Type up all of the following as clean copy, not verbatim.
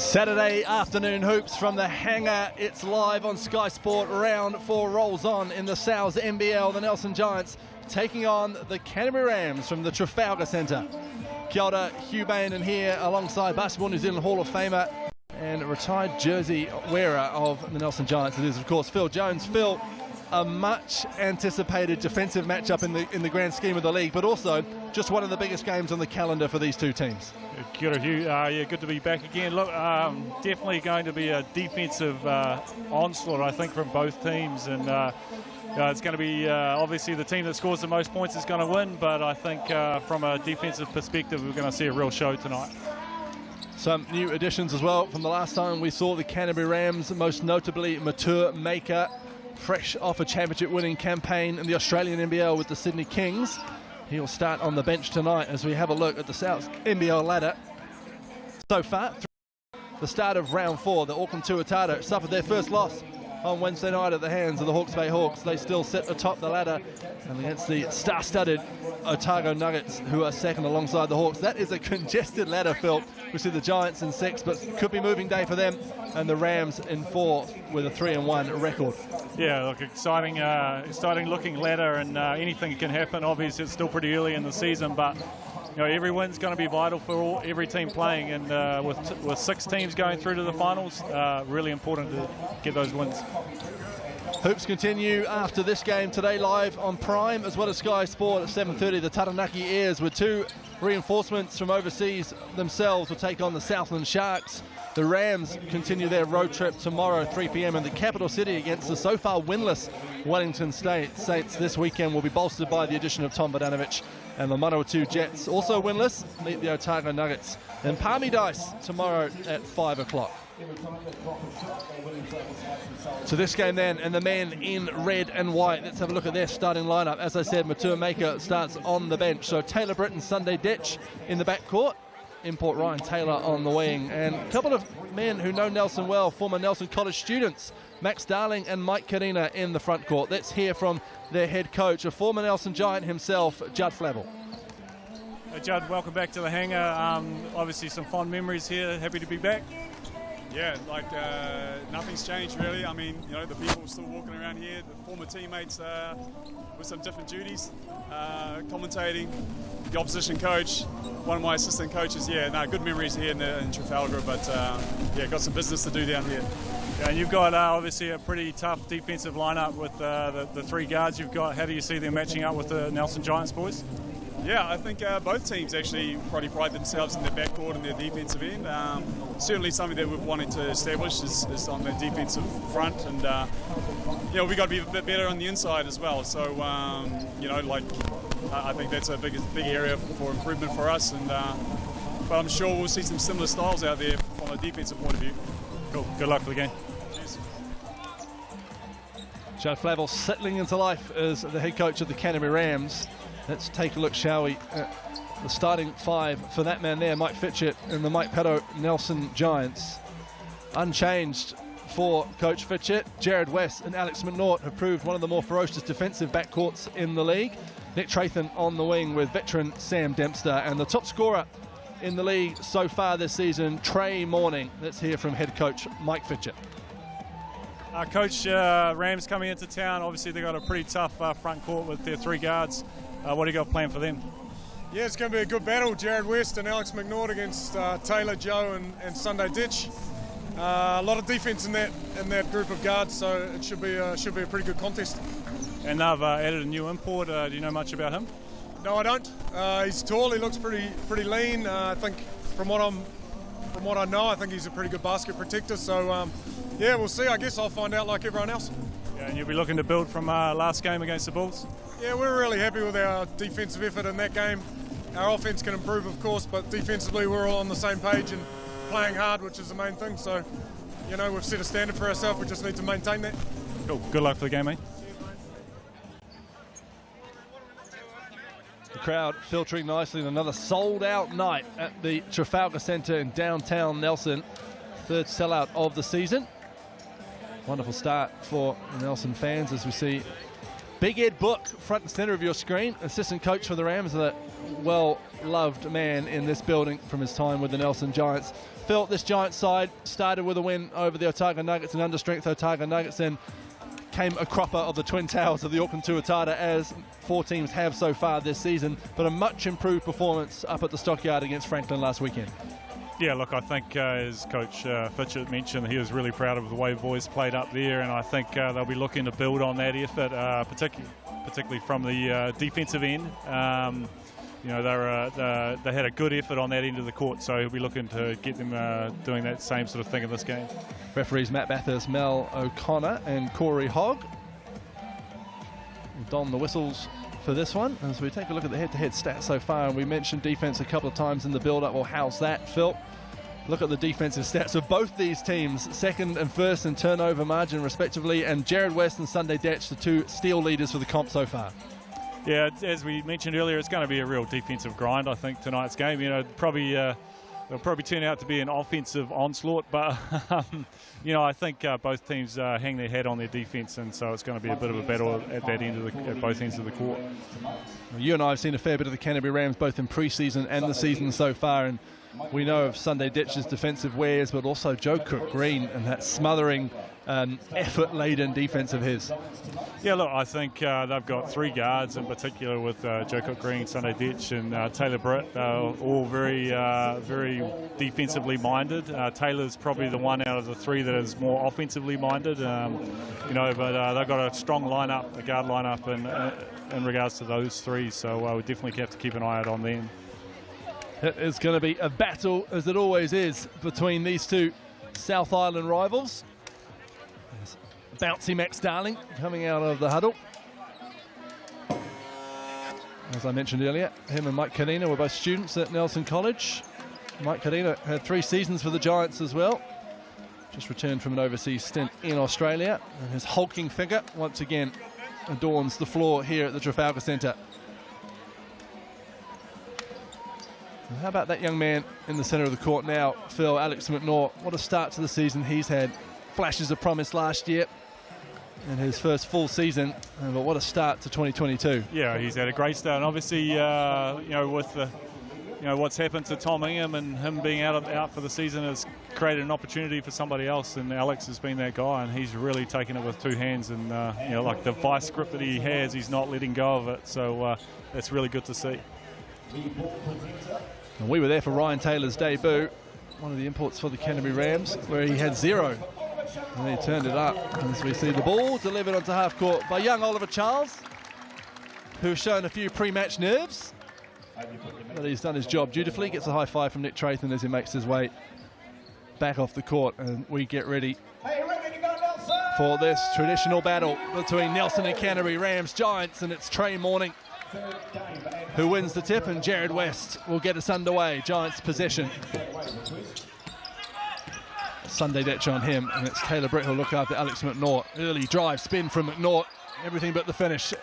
Saturday afternoon hoops from the hangar. It's live on Sky Sport. Round 4 rolls on in the NZNBL. The Nelson Giants taking on the Canterbury Rams from the Trafalgar Centre. Kia ora, Hugh Bain in here alongside Basketball New Zealand Hall of Famer and retired jersey wearer of the Nelson Giants. It is, of course, Phil Jones. Phil, a much anticipated defensive matchup in the grand scheme of the league, but also just one of the biggest games on the calendar for these two teams. Kia ora, Hugh. Yeah, good to be back again. Look, definitely going to be a defensive onslaught, I think, from both teams, and it's going to be obviously the team that scores the most points is going to win, but I think from a defensive perspective, we're going to see a real show tonight. Some new additions as well from the last time we saw the Canterbury Rams, most notably Matur Maker, fresh off a championship winning campaign in the Australian NBL with the Sydney Kings. He'll start on the bench tonight as we have a look at the South NBL ladder. So far, the start of round 4, the Auckland Tuatara suffered their first loss on Wednesday night at the hands of the Hawke's Bay Hawks. They still sit atop the ladder and against the star-studded Otago Nuggets, who are second alongside the Hawks. That is a congested ladder, Phil. We see the Giants in 6, but could be moving day for them, and the Rams in 4 with a 3-1 record. Yeah, look, exciting looking ladder, and anything can happen. Obviously, it's still pretty early in the season, but you know, every win's going to be vital for every team playing, and with 6 teams going through to the finals, really important to get those wins. Hoops continue after this game today, live on Prime as well as Sky Sport at 7:30. The Taranaki Airs with 2 reinforcements from overseas themselves will take on the Southland Sharks. The Rams continue their road trip tomorrow, 3 p.m. in the capital city against the so far winless Wellington Saints. This weekend will be bolstered by the addition of Tom Bogdanovic, and the Manawatu Jets, also winless, meet the Otago Nuggets in Palmy Dice tomorrow at 5 o'clock. So this game then, and the men in red and white. Let's have a look at their starting lineup. As I said, Matur Maker starts on the bench. So Taylor Britt and Sunday Ditch in the backcourt. Import Ryan Taylor on the wing, and a couple of men who know Nelson well, former Nelson College students, Max Darling and Mike Karina in the front court. Let's hear from their head coach, a former Nelson Giant himself, Judd Flavel. Judd, welcome back to the hangar. Obviously some fond memories here. Happy to be back. Yeah, like nothing's changed really. I mean, you know, the people still walking around here, the former teammates with some different duties, commentating, the opposition coach, one of my assistant coaches. Yeah, no, good memories here in Trafalgar, but yeah, got some business to do down here. Yeah, and you've got obviously a pretty tough defensive lineup with the 3 guards you've got. How do you see them matching up with the Nelson Giants boys? Yeah, I think both teams actually probably pride themselves in their backcourt and their defensive end. Certainly something that we've wanted to establish is on the defensive front, and you know, we got to be a bit better on the inside as well. So you know, like I think that's a big area for improvement for us, and but I'm sure we'll see some similar styles out there from a defensive point of view. Cool. Good luck for the game. Cheers. Judd Flavel settling into life as the head coach of the Canterbury Rams. Let's take a look, shall we, at the starting 5 for that man there, Mike Fitchett, and the Mike Petto Nelson Giants. Unchanged for Coach Fitchett. Jared West and Alex McNaught have proved one of the more ferocious defensive backcourts in the league. Nick Trathan on the wing with veteran Sam Dempster, and the top scorer in the league so far this season, Trey Morning. Let's hear from head coach Mike Fitchett. Coach, Rams coming into town. Obviously they've got a pretty tough front court with their 3 guards. What do you got planned for them? Yeah, it's going to be a good battle. Jared West and Alex McNaught against Taylor, Joe and Sunday Ditch. A lot of defense in that group of guards, so it should be a pretty good contest. And they've added a new import. Do you know much about him? No, I don't. He's tall. He looks pretty lean. I think from what I know, I think he's a pretty good basket protector. So yeah, we'll see. I guess I'll find out like everyone else. Yeah, and you'll be looking to build from last game against the Bulls. Yeah, we're really happy with our defensive effort in that game. Our offense can improve, of course, but defensively we're all on the same page and playing hard, which is the main thing. So, you know, we've set a standard for ourselves. We just need to maintain that. Cool. Good luck for the game, mate. The crowd filtering nicely in another sold-out night at the Trafalgar Centre in downtown Nelson. 3rd sellout of the season. Wonderful start for the Nelson fans as we see Big Ed Book, front and centre of your screen, assistant coach for the Rams, and a well-loved man in this building from his time with the Nelson Giants. Phil, this Giants side started with a win over the Otago Nuggets, an understrength Otago Nuggets, and came a cropper of the Twin Towers of the Auckland Tuatara, as 4 teams have so far this season, but a much improved performance up at the Stockyard against Franklin last weekend. Yeah, look, I think as Coach Fitchett mentioned, he was really proud of the way the boys played up there, and I think they'll be looking to build on that effort, particularly from the defensive end. You know, they had a good effort on that end of the court, so he'll be looking to get them doing that same sort of thing in this game. Referees Matt Bathurst, Mel O'Connor and Corey Hogg will don the whistles for this one as we take a look at the head-to-head stats so far. And we mentioned defense a couple of times in the build-up. Well, how's that, Phil? Look at the defensive stats of both these teams, second and first in turnover margin respectively, and Jared West and Sunday Detch, the 2 steal leaders for the comp so far. Yeah, as we mentioned earlier, it's going to be a real defensive grind, I think, tonight's game. You know, it'll probably turn out to be an offensive onslaught, but you know, I think both teams hang their hat on their defense, and so it's going to be a bit of a battle at that end of at both ends of the court. Well, you and I have seen a fair bit of the Canterbury Rams, both in pre-season and the season so far, and we know of Sunday Ditch's defensive wares, but also Joe Cook-Green and that smothering, effort-laden defense of his. Yeah, look, I think they've got 3 guards in particular with Joe Cook-Green, Sunday Ditch, and Taylor Britt. They're all very defensively minded. Taylor's probably the one out of the 3 that is more offensively minded. You know, but they've got a strong lineup, a guard lineup, in regards to those 3. So we definitely have to keep an eye out on them. It is going to be a battle, as it always is, between these 2 South Island rivals. There's bouncy Max Darling coming out of the huddle. As I mentioned earlier, him and Mike Kadina were both students at Nelson College. Mike Kadina had 3 seasons for the Giants as well. Just returned from an overseas stint in Australia. And his hulking figure once again adorns the floor here at the Trafalgar Centre. And how about that young man in the centre of the court now, Phil, Alex McNaught? What a start to the season he's had. Flashes of promise last year in his first full season, but what a start to 2022. Yeah, he's had a great start, and obviously, you know, with the, you know, what's happened to Tom Ingham and him being out for the season has created an opportunity for somebody else, and Alex has been that guy, and he's really taken it with 2 hands, and you know, like the vice grip that he has, he's not letting go of it, so that's really good to see. And we were there for Ryan Taylor's debut, one of the imports for the Canterbury Rams, where he had 0. And he turned it up as we see the ball delivered onto half court by young Oliver Charles, who's shown a few pre-match nerves. But he's done his job dutifully, gets a high five from Nick Trathon as he makes his way back off the court, and we get ready for this traditional battle between Nelson and Canterbury Rams Giants, and it's Trey Morning who wins the tip, and Jared West will get us underway. Giants possession. Sunday Detch on him, and it's Taylor Britt who'll look after Alex McNaught. Early drive spin from McNaught, everything but the finish.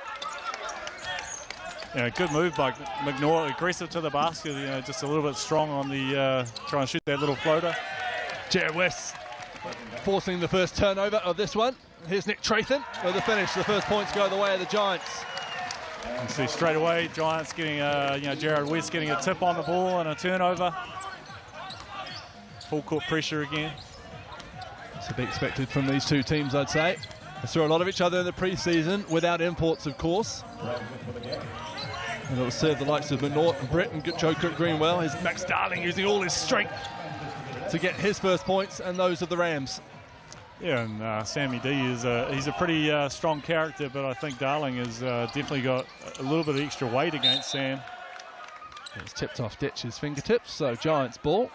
Yeah, good move by McNaught, aggressive to the basket, you know, just a little bit strong on the try and shoot that little floater. Jared West forcing the first turnover of this one. Here's Nick Trathon with the finish. The first points go the way of the Giants. You see straight away Giants getting you know, Jared West getting a tip on the ball and a turnover. Full court pressure again. It's to be expected from these 2 teams, I'd say. They saw a lot of each other in the pre-season, without imports, of course. And it'll serve the likes of McNaught and Britt and Joe Cook-Green well. Here's Max Darling using all his strength to get his first points and those of the Rams. Yeah, and Sammy D he's a pretty strong character, but I think Darling has definitely got a little bit of extra weight against Sam. It's tipped off Ditch's fingertips, so Giants ball.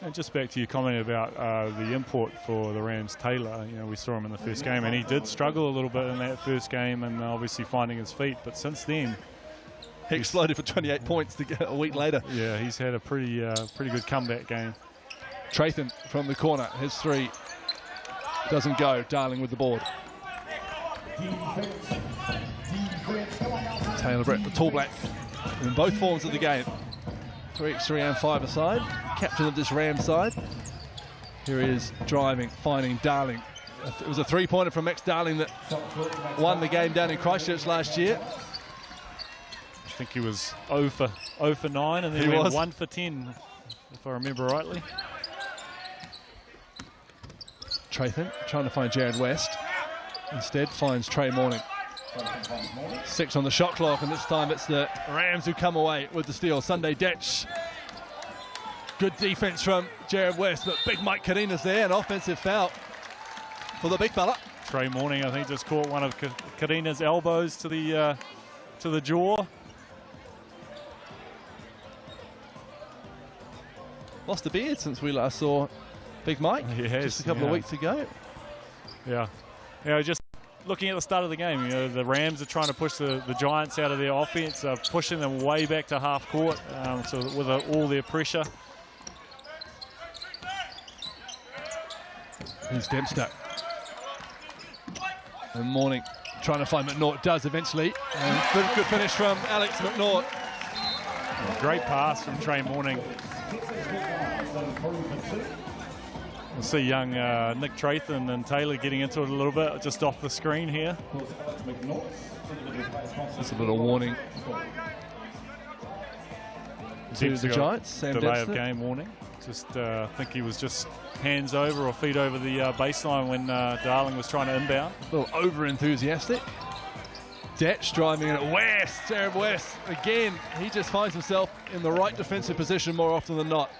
And just back to your comment about the import for the Rams, Taylor, you know, we saw him in the first game, and he did struggle a little bit in that first game, and obviously finding his feet, but since then he exploded for 28 points to get a week later. Yeah, he's had a pretty good comeback game. Trathon from the corner, his 3 doesn't go. Darling with the board. Taylor Britt, the tall black, in both forms of the game. 3x3 and 5-a-side, captain of this Ram side. Here he is driving, finding Darling. It was a three-pointer from Max Darling that won the game down in Christchurch last year. I think he was 0 for 9, and then he went 1 for 10, if I remember rightly. Trathan trying to find Jared West. Instead finds Trey Morning. 6 on the shot clock, and this time it's the Rams who come away with the steal. Sunday Detch. Good defense from Jared West, but big Mike Karina's there, an offensive foul for the big fella. Trey Morning, I think, just caught one of Karina's elbows to the jaw. Lost a beard since we last saw Big Mike, just a couple of weeks ago. Yeah, just looking at the start of the game, the Rams are trying to push the Giants out of their offense, pushing them way back to half court, so with all their pressure. Here's Dempster. And Morning trying to find McNaught, does eventually. And good finish from Alex McNaught. Great pass from Trey Morning. We'll see young Nick Trathan and Taylor getting into it a little bit, just off the screen here. Just a little warning to the Giants. Sam delay Dempster. of game warning. Just think he was just hands over or feet over the baseline when Darling was trying to inbound. A little over-enthusiastic. Detch driving in at West. Jared West, again, he just finds himself in the right defensive position more often than not.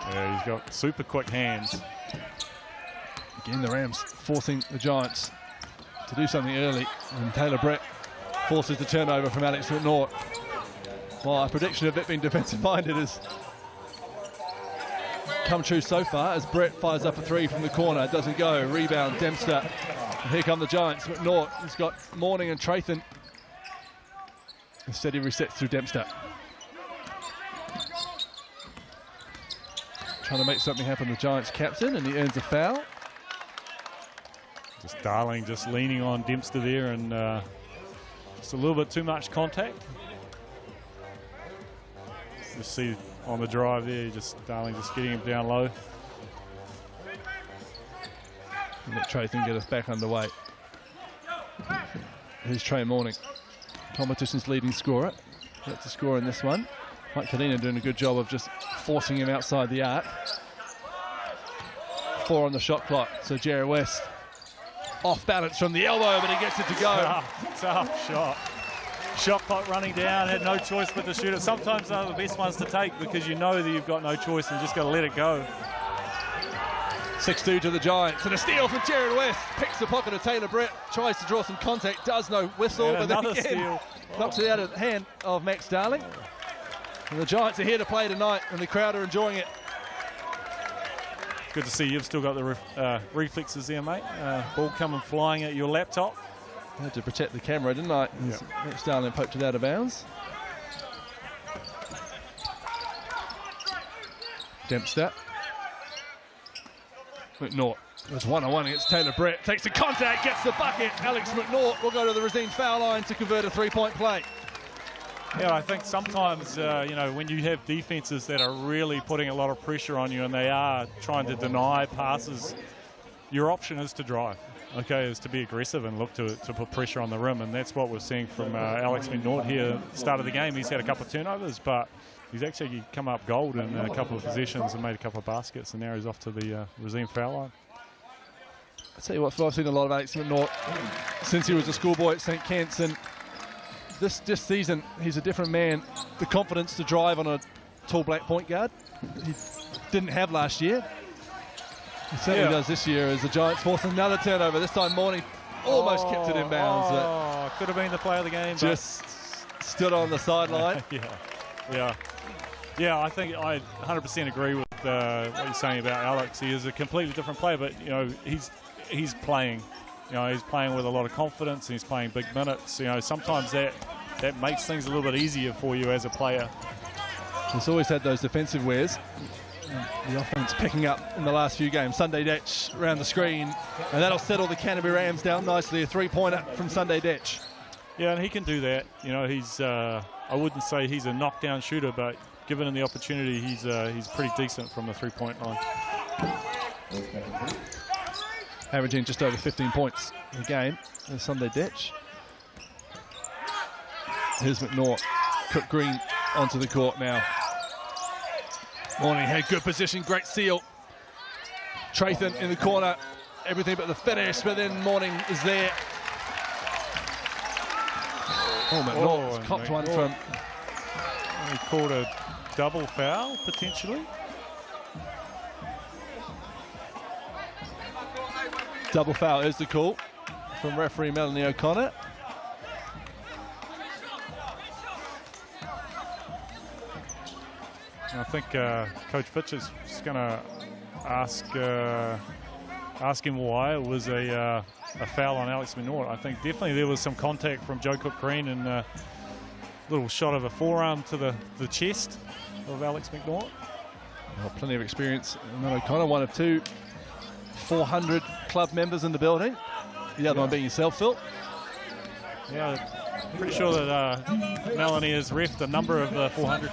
Yeah, he's got super quick hands. Again, the Rams forcing the Giants to do something early. And Taylor Brett forces the turnover from Alex McNaught. Well, our prediction of it being defensive-minded has come true so far as Brett fires up a three from the corner. It doesn't go. Rebound, Dempster. And here come the Giants. McNaught, he's got Morning and Trathan. Instead, he resets through Dempster. Trying to make something happen, the Giants captain, and he earns a foul. Just Darling just leaning on Dempster there, and just a little bit too much contact. You see on the drive there, Darling just getting him down low. And let Trathan get us back underway. Here's Trey Morning, competition's leading scorer. That's a score in this one. Mike Karina doing a good job of just forcing him outside the arc. 4 on the shot clock. So Jared West off balance from the elbow, but he gets it to go. Tough shot. Shot clock running down, had no choice but to shoot it. Sometimes they're the best ones to take because you know that you've got no choice and just got to let it go. 6-2 to the Giants, and a steal from Jared West. Picks the pocket of Taylor Brett, tries to draw some contact, does no whistle, and but then again steal. knocks it out of the hand of Max Darling. And the Giants are here to play tonight, and the crowd are enjoying it. Good to see you've still got the reflexes there, mate. Ball coming flying at your laptop. I had to protect the camera, didn't I? Yep. Max Darling poked it out of bounds. Dempster. McNaught was one-on-one against Taylor Brett. Takes the contact, gets the bucket. Alex McNaught will go to the Racine foul line to convert a three-point play. Yeah, I think sometimes, when you have defenses that are really putting a lot of pressure on you and they are trying to deny passes, your option is to drive, is to be aggressive and look to put pressure on the rim. And that's what we're seeing from Alex McNaught here at the start of the game. He's had a couple of turnovers, but he's actually come up gold in a couple of possessions and made a couple of baskets, and now he's off to the Racine foul line. I'll tell you what, I've seen a lot of Alex McNaught since he was a schoolboy at St. Kitts, and this season he's a different man. The confidence to drive on a tall black point guard he didn't have last year. He certainly does this year as the Giants force another turnover. This time Morning almost kept it in bounds. Could have been the play of the game. Just stood on the sideline. Yeah, I think I 100% agree with what you're saying about Alex. He is a completely different player, but he's playing. He's playing with a lot of confidence and he's playing big minutes. Sometimes that makes things a little bit easier for you as a player. He's always had those defensive wares. The offense picking up in the last few games. Sunday Detch around the screen, and that'll settle the Canterbury Rams down nicely. A three-pointer from Sunday Detch. Yeah, and he can do that. He's I wouldn't say he's a knockdown shooter, but given him the opportunity, he's pretty decent from the three-point line. averaging just over 15 points a game. There's Sunday Ditch. Here's McNaught. Cook Green onto the court now. Morning had good position, great seal. Trathan in the corner, everything but the finish, but then Morning is there. Oh, McNaught copped one from... He called a double foul, potentially. Double foul is the call from referee Melanie O'Connor. I think Coach Fitch is going to ask him why it was a foul on Alex McNaught. I think definitely there was some contact from Joe Cook Green and a little shot of a forearm to the chest of Alex McNaught. Well, plenty of experience. Mel O'Connor, one of two 400 club members in the building. The other one being yourself, Phil. Yeah, pretty sure that Melanie has reffed a number of the 400.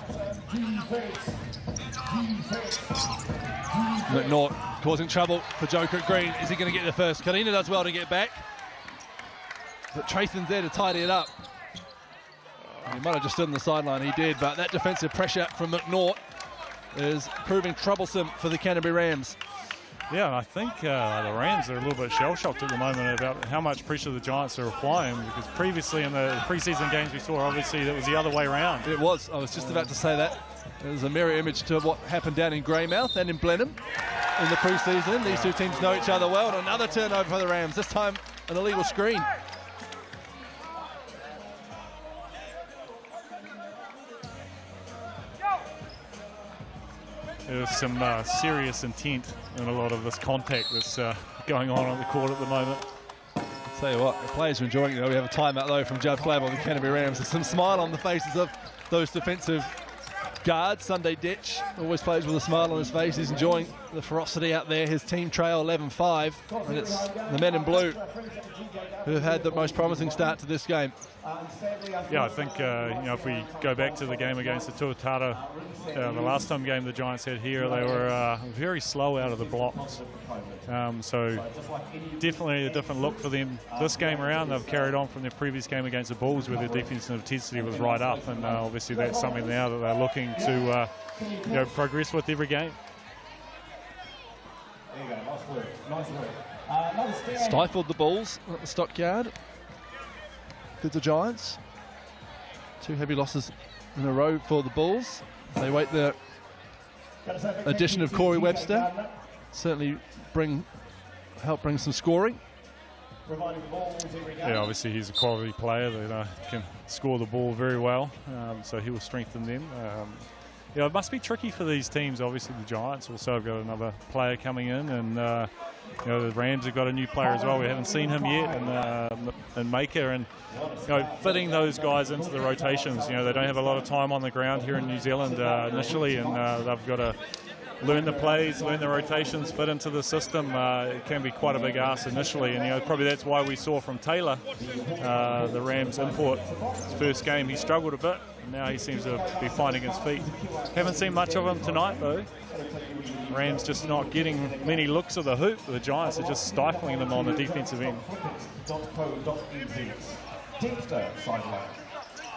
McNaught causing trouble for Joe Cook Green. Is he going to get the first? Karina does well to get back. But Trathan's there to tidy it up. He might have just stood on the sideline. He did, but that defensive pressure from McNaught is proving troublesome for the Canterbury Rams. Yeah, and I think the Rams are a little bit shell-shocked at the moment about how much pressure the Giants are applying, because previously in the preseason games we saw, obviously, that was the other way around. It was. I was just about to say that. It was a mirror image to what happened down in Greymouth and in Blenheim in the preseason. These two teams know each other well, and another turnover for the Rams, this time an illegal screen. There's some serious intent in a lot of this contact that's going on the court at the moment. Tell you what, the players are enjoying it. We have a timeout though from Jeff Clavel, the Canterbury Rams. There's some smile on the faces of those defensive guards. Sunday Ditch always plays with a smile on his face. He's enjoying the ferocity out there. His team trail 11-5, and it's the men in blue who have had the most promising start to this game. Yeah, I think if we go back to the game against the Tuatara, the last time game the Giants had here, they were very slow out of the blocks. So definitely a different look for them this game around. They've carried on from their previous game against the Bulls, where their defensive intensity was right up, and obviously that's something now that they're looking to progress with every game. Stifled the Bulls at the Stockyard. Did the Giants. Two heavy losses in a row for the Bulls. They wait the addition of Corey Webster. Certainly help bring some scoring. Yeah, obviously he's a quality player that can score the ball very well, so he will strengthen them. It must be tricky for these teams. Obviously the Giants also have got another player coming in, and the Rams have got a new player as well. We haven't seen him yet, and Maker, and fitting those guys into the rotations. They don't have a lot of time on the ground here in New Zealand initially, and they've got to learn the plays, learn the rotations, fit into the system. It can be quite a big ask initially, and probably that's why we saw from Taylor, the Rams import, his first game, he struggled a bit. Now he seems to be finding his feet. Haven't seen much of him tonight though. Rams just not getting many looks of the hoop. The Giants are just stifling them on the defensive end.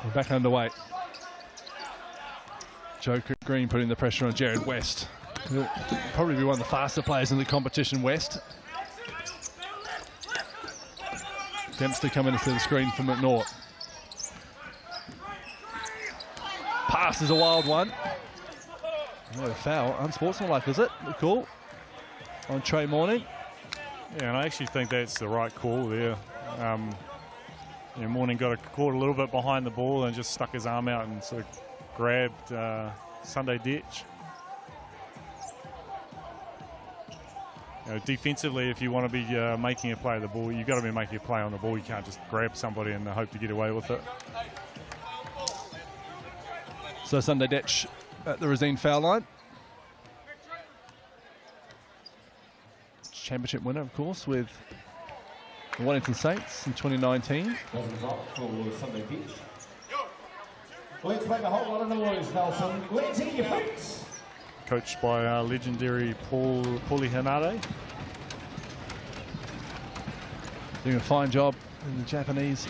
We're back underway. Joe Green putting the pressure on Jared West. He'll probably be one of the faster players in the competition, West. Dempster coming into the screen for McNaught. Pass is a wild one. What a foul. Unsportsmanlike, is it? The call on Trey Morning. Yeah, and I actually think that's the right call there. Morning got caught a little bit behind the ball and just stuck his arm out and sort of grabbed Sunday Ditch. Defensively, if you want to be making a play of the ball, you've got to be making a play on the ball. You can't just grab somebody and hope to get away with it. So Sunday Ditch at the Rosine foul line. Championship winner, of course, with the Wellington Saints in 2019. Let's make a whole lot of noise, Nelson. Let's hear your feet. Coached by legendary Paulie Henare. doing a fine job in the Japanese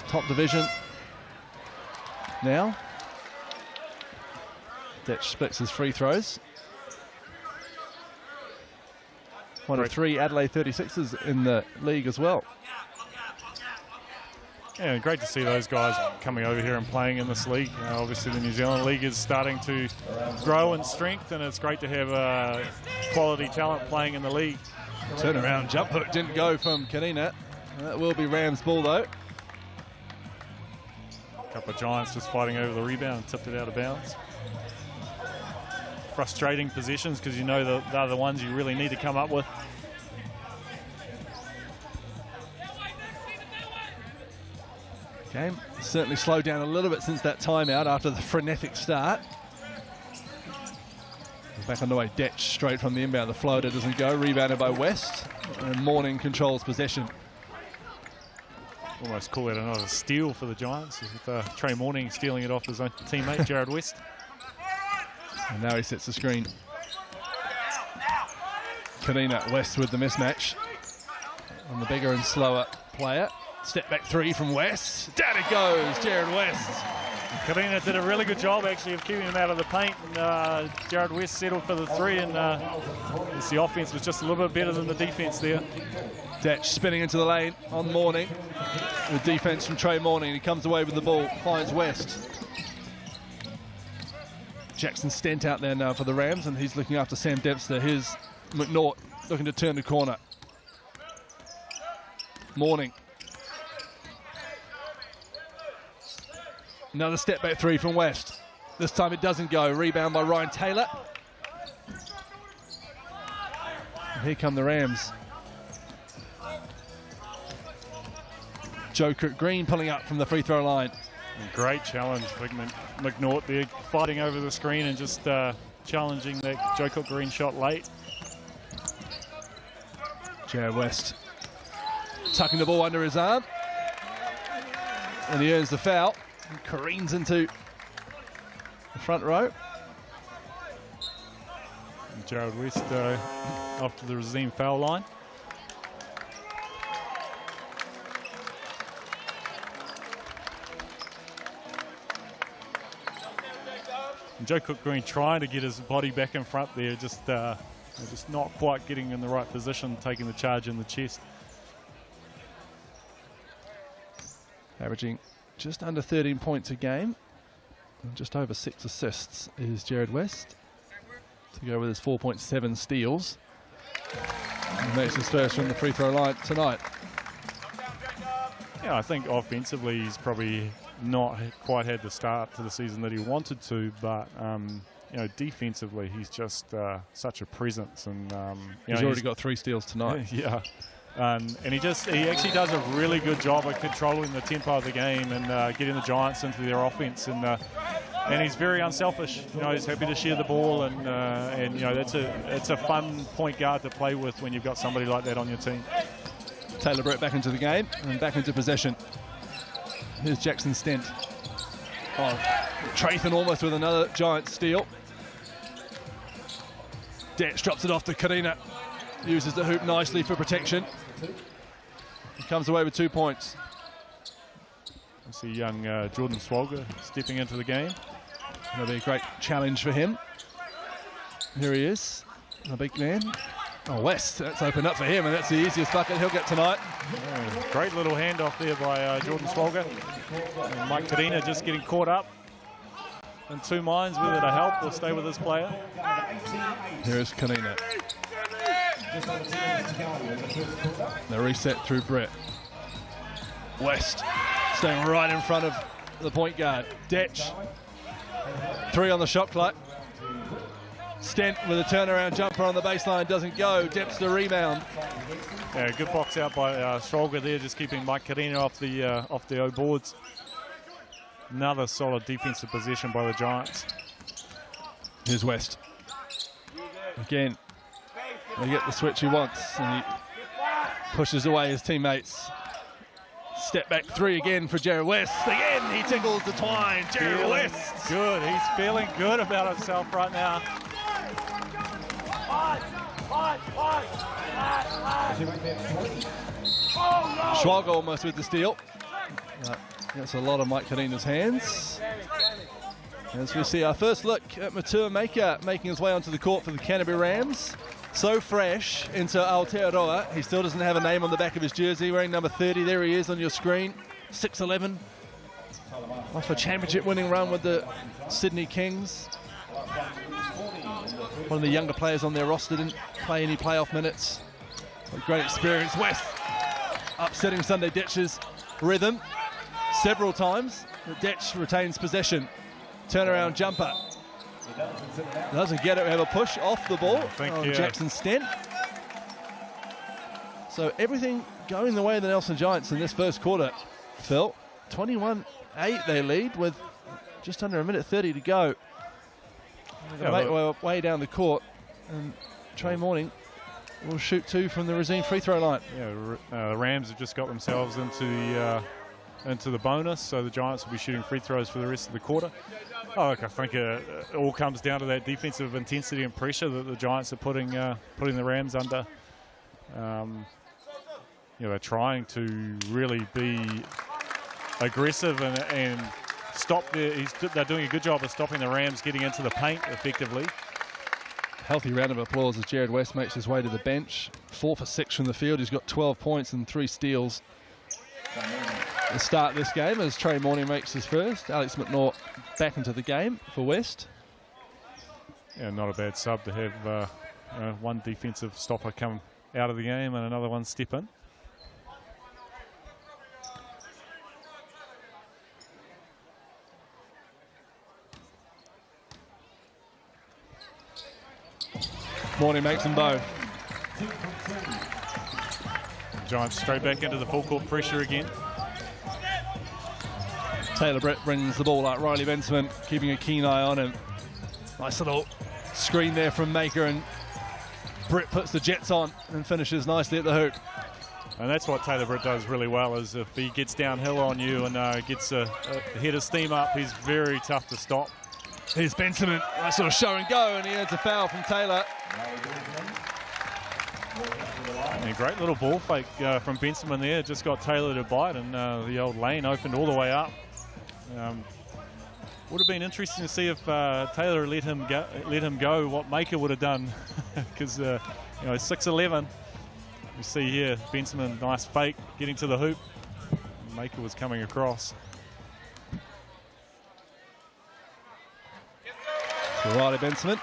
top division. Now, Detch splits his free throws. One of 3 Adelaide 36ers in the league as well. Yeah, great to see those guys coming over here and playing in this league. Obviously, the New Zealand League is starting to grow in strength, and it's great to have quality talent playing in the league. Turnaround jump hook didn't go from Karina. That will be Rams' ball, though. A couple of Giants just fighting over the rebound and tipped it out of bounds. Frustrating possessions because you know they're the ones you really need to come up with. Game certainly slowed down a little bit since that timeout after the frenetic start. Back underway, Detch straight from the inbound. The floater doesn't go, rebounded by West. And Morning controls possession. Almost call it another steal for the Giants with Trey Morning stealing it off his own teammate, Jared West. And now he sets the screen. Karina West with the mismatch on the bigger and slower player. Step back 3 from West. Down it goes, Jared West. Karina did a really good job actually of keeping him out of the paint, and Jared West settled for the 3, and the offense was just a little bit better than the defense there. Detch spinning into the lane on Morning. With defense from Trey Morning. He comes away with the ball, finds West. Jackson Stent out there now for the Rams, and he's looking after Sam Dempster. Here's McNaught looking to turn the corner. Morning. Another step back 3 from West. This time it doesn't go. Rebound by Ryan Taylor. And here come the Rams. Joe Cook Green pulling up from the free throw line. Great challenge for McNaught there, fighting over the screen and just challenging that Joe Cook Green shot late. Jared West tucking the ball under his arm. And he earns the foul. And careens into the front row. And Jared West off to the Razim foul line. And Joe Cook Green trying to get his body back in front there, just not quite getting in the right position, taking the charge in the chest. Averaging just under 13 points a game. And just over 6 assists is Jared West. To go with his 4.7 steals. And makes his first from the free throw line tonight. Yeah, I think offensively he's probably not quite had the start to the season that he wanted to, but you know, defensively he's just such a presence, and he's already got 3 steals tonight. Yeah, and he actually does a really good job of controlling the tempo of the game and getting the Giants into their offense, and he's very unselfish. You know, he's happy to share the ball, and you know, it's a fun point guard to play with when you've got somebody like that on your team. Taylor Brett back into the game and back into possession. Here's Jackson Stent. Oh, Trathan almost with another giant steal. Detch drops it off to Karina. Uses the hoop nicely for protection. He comes away with 2 points. I see young Jordan Swalger stepping into the game. That'll be a great challenge for him. Here he is, a big man. Oh, West, that's opened up for him, and that's the easiest bucket he'll get tonight. Yeah, great little handoff there by Jordan Swalger. And Mike Karina just getting caught up in 2 minds, whether to help or stay with his player. Here's Karina. The reset through Brett. West staying right in front of the point guard. Detch. 3 on the shot clock. Stent with a turnaround jumper on the baseline, doesn't go. Dempster rebound. Yeah, good box out by Swalger there, just keeping Mike Karina off the O boards. Another solid defensive possession by the Giants. Here's West. Again, they get the switch he wants, and he pushes away his teammates. Step back 3 again for Jared West. Again, he tickles the twine. Jared West. Good. He's feeling good about himself right now. Schwalger almost with the steal. That's a lot of Mike Karina's hands. As we see our first look at Matur Maker making his way onto the court for the Canterbury Rams. So fresh into Aotearoa. He still doesn't have a name on the back of his jersey, wearing number 30. There he is on your screen, 6'11". Off a championship winning run with the Sydney Kings. One of the younger players on their roster, didn't play any playoff minutes. But great experience. West upsetting Sunday Ditch's rhythm several times. The Ditch retains possession. Turnaround jumper. Doesn't get it. We have a push off the ball. Jackson Stent. So everything going the way of the Nelson Giants in this first quarter. Phil, 21-8 they lead with just under a minute 30 to go. Make way down the court, and Trey Morning will shoot 2 from the Resine free throw line. The Rams have just got themselves into the bonus, so the Giants will be shooting free throws for the rest of the quarter. Look, I think it all comes down to that defensive intensity and pressure that the Giants are putting the Rams under. They're trying to really be aggressive and stop they're doing a good job of stopping the Rams getting into the paint effectively. Healthy round of applause as Jared West makes his way to the bench. 4 for 6 from the field. He's got 12 points and 3 steals. To start this game as Trey Morning makes his first. Alex McNaught back into the game for West. Yeah, not a bad sub to have one defensive stopper come out of the game and another one step in. Morning makes them both. Giants straight back into the full court pressure again. Taylor Brett brings the ball out. Riley Benson keeping a keen eye on him. Nice little screen there from Maker, and Brett puts the Jets on and finishes nicely at the hoop. And that's what Taylor Britt does really well, is if he gets downhill on you and gets a head of steam up, he's very tough to stop. Here's Benson, nice sort of show and go, and he earns a foul from Taylor. And a great little ball fake from Benson there, just got Taylor to bite, and the old lane opened all the way up. Would have been interesting to see if Taylor let him go, what Maker would have done, because 6'11". You see here, Benson, nice fake, getting to the hoop. Maker was coming across. So Riley Benson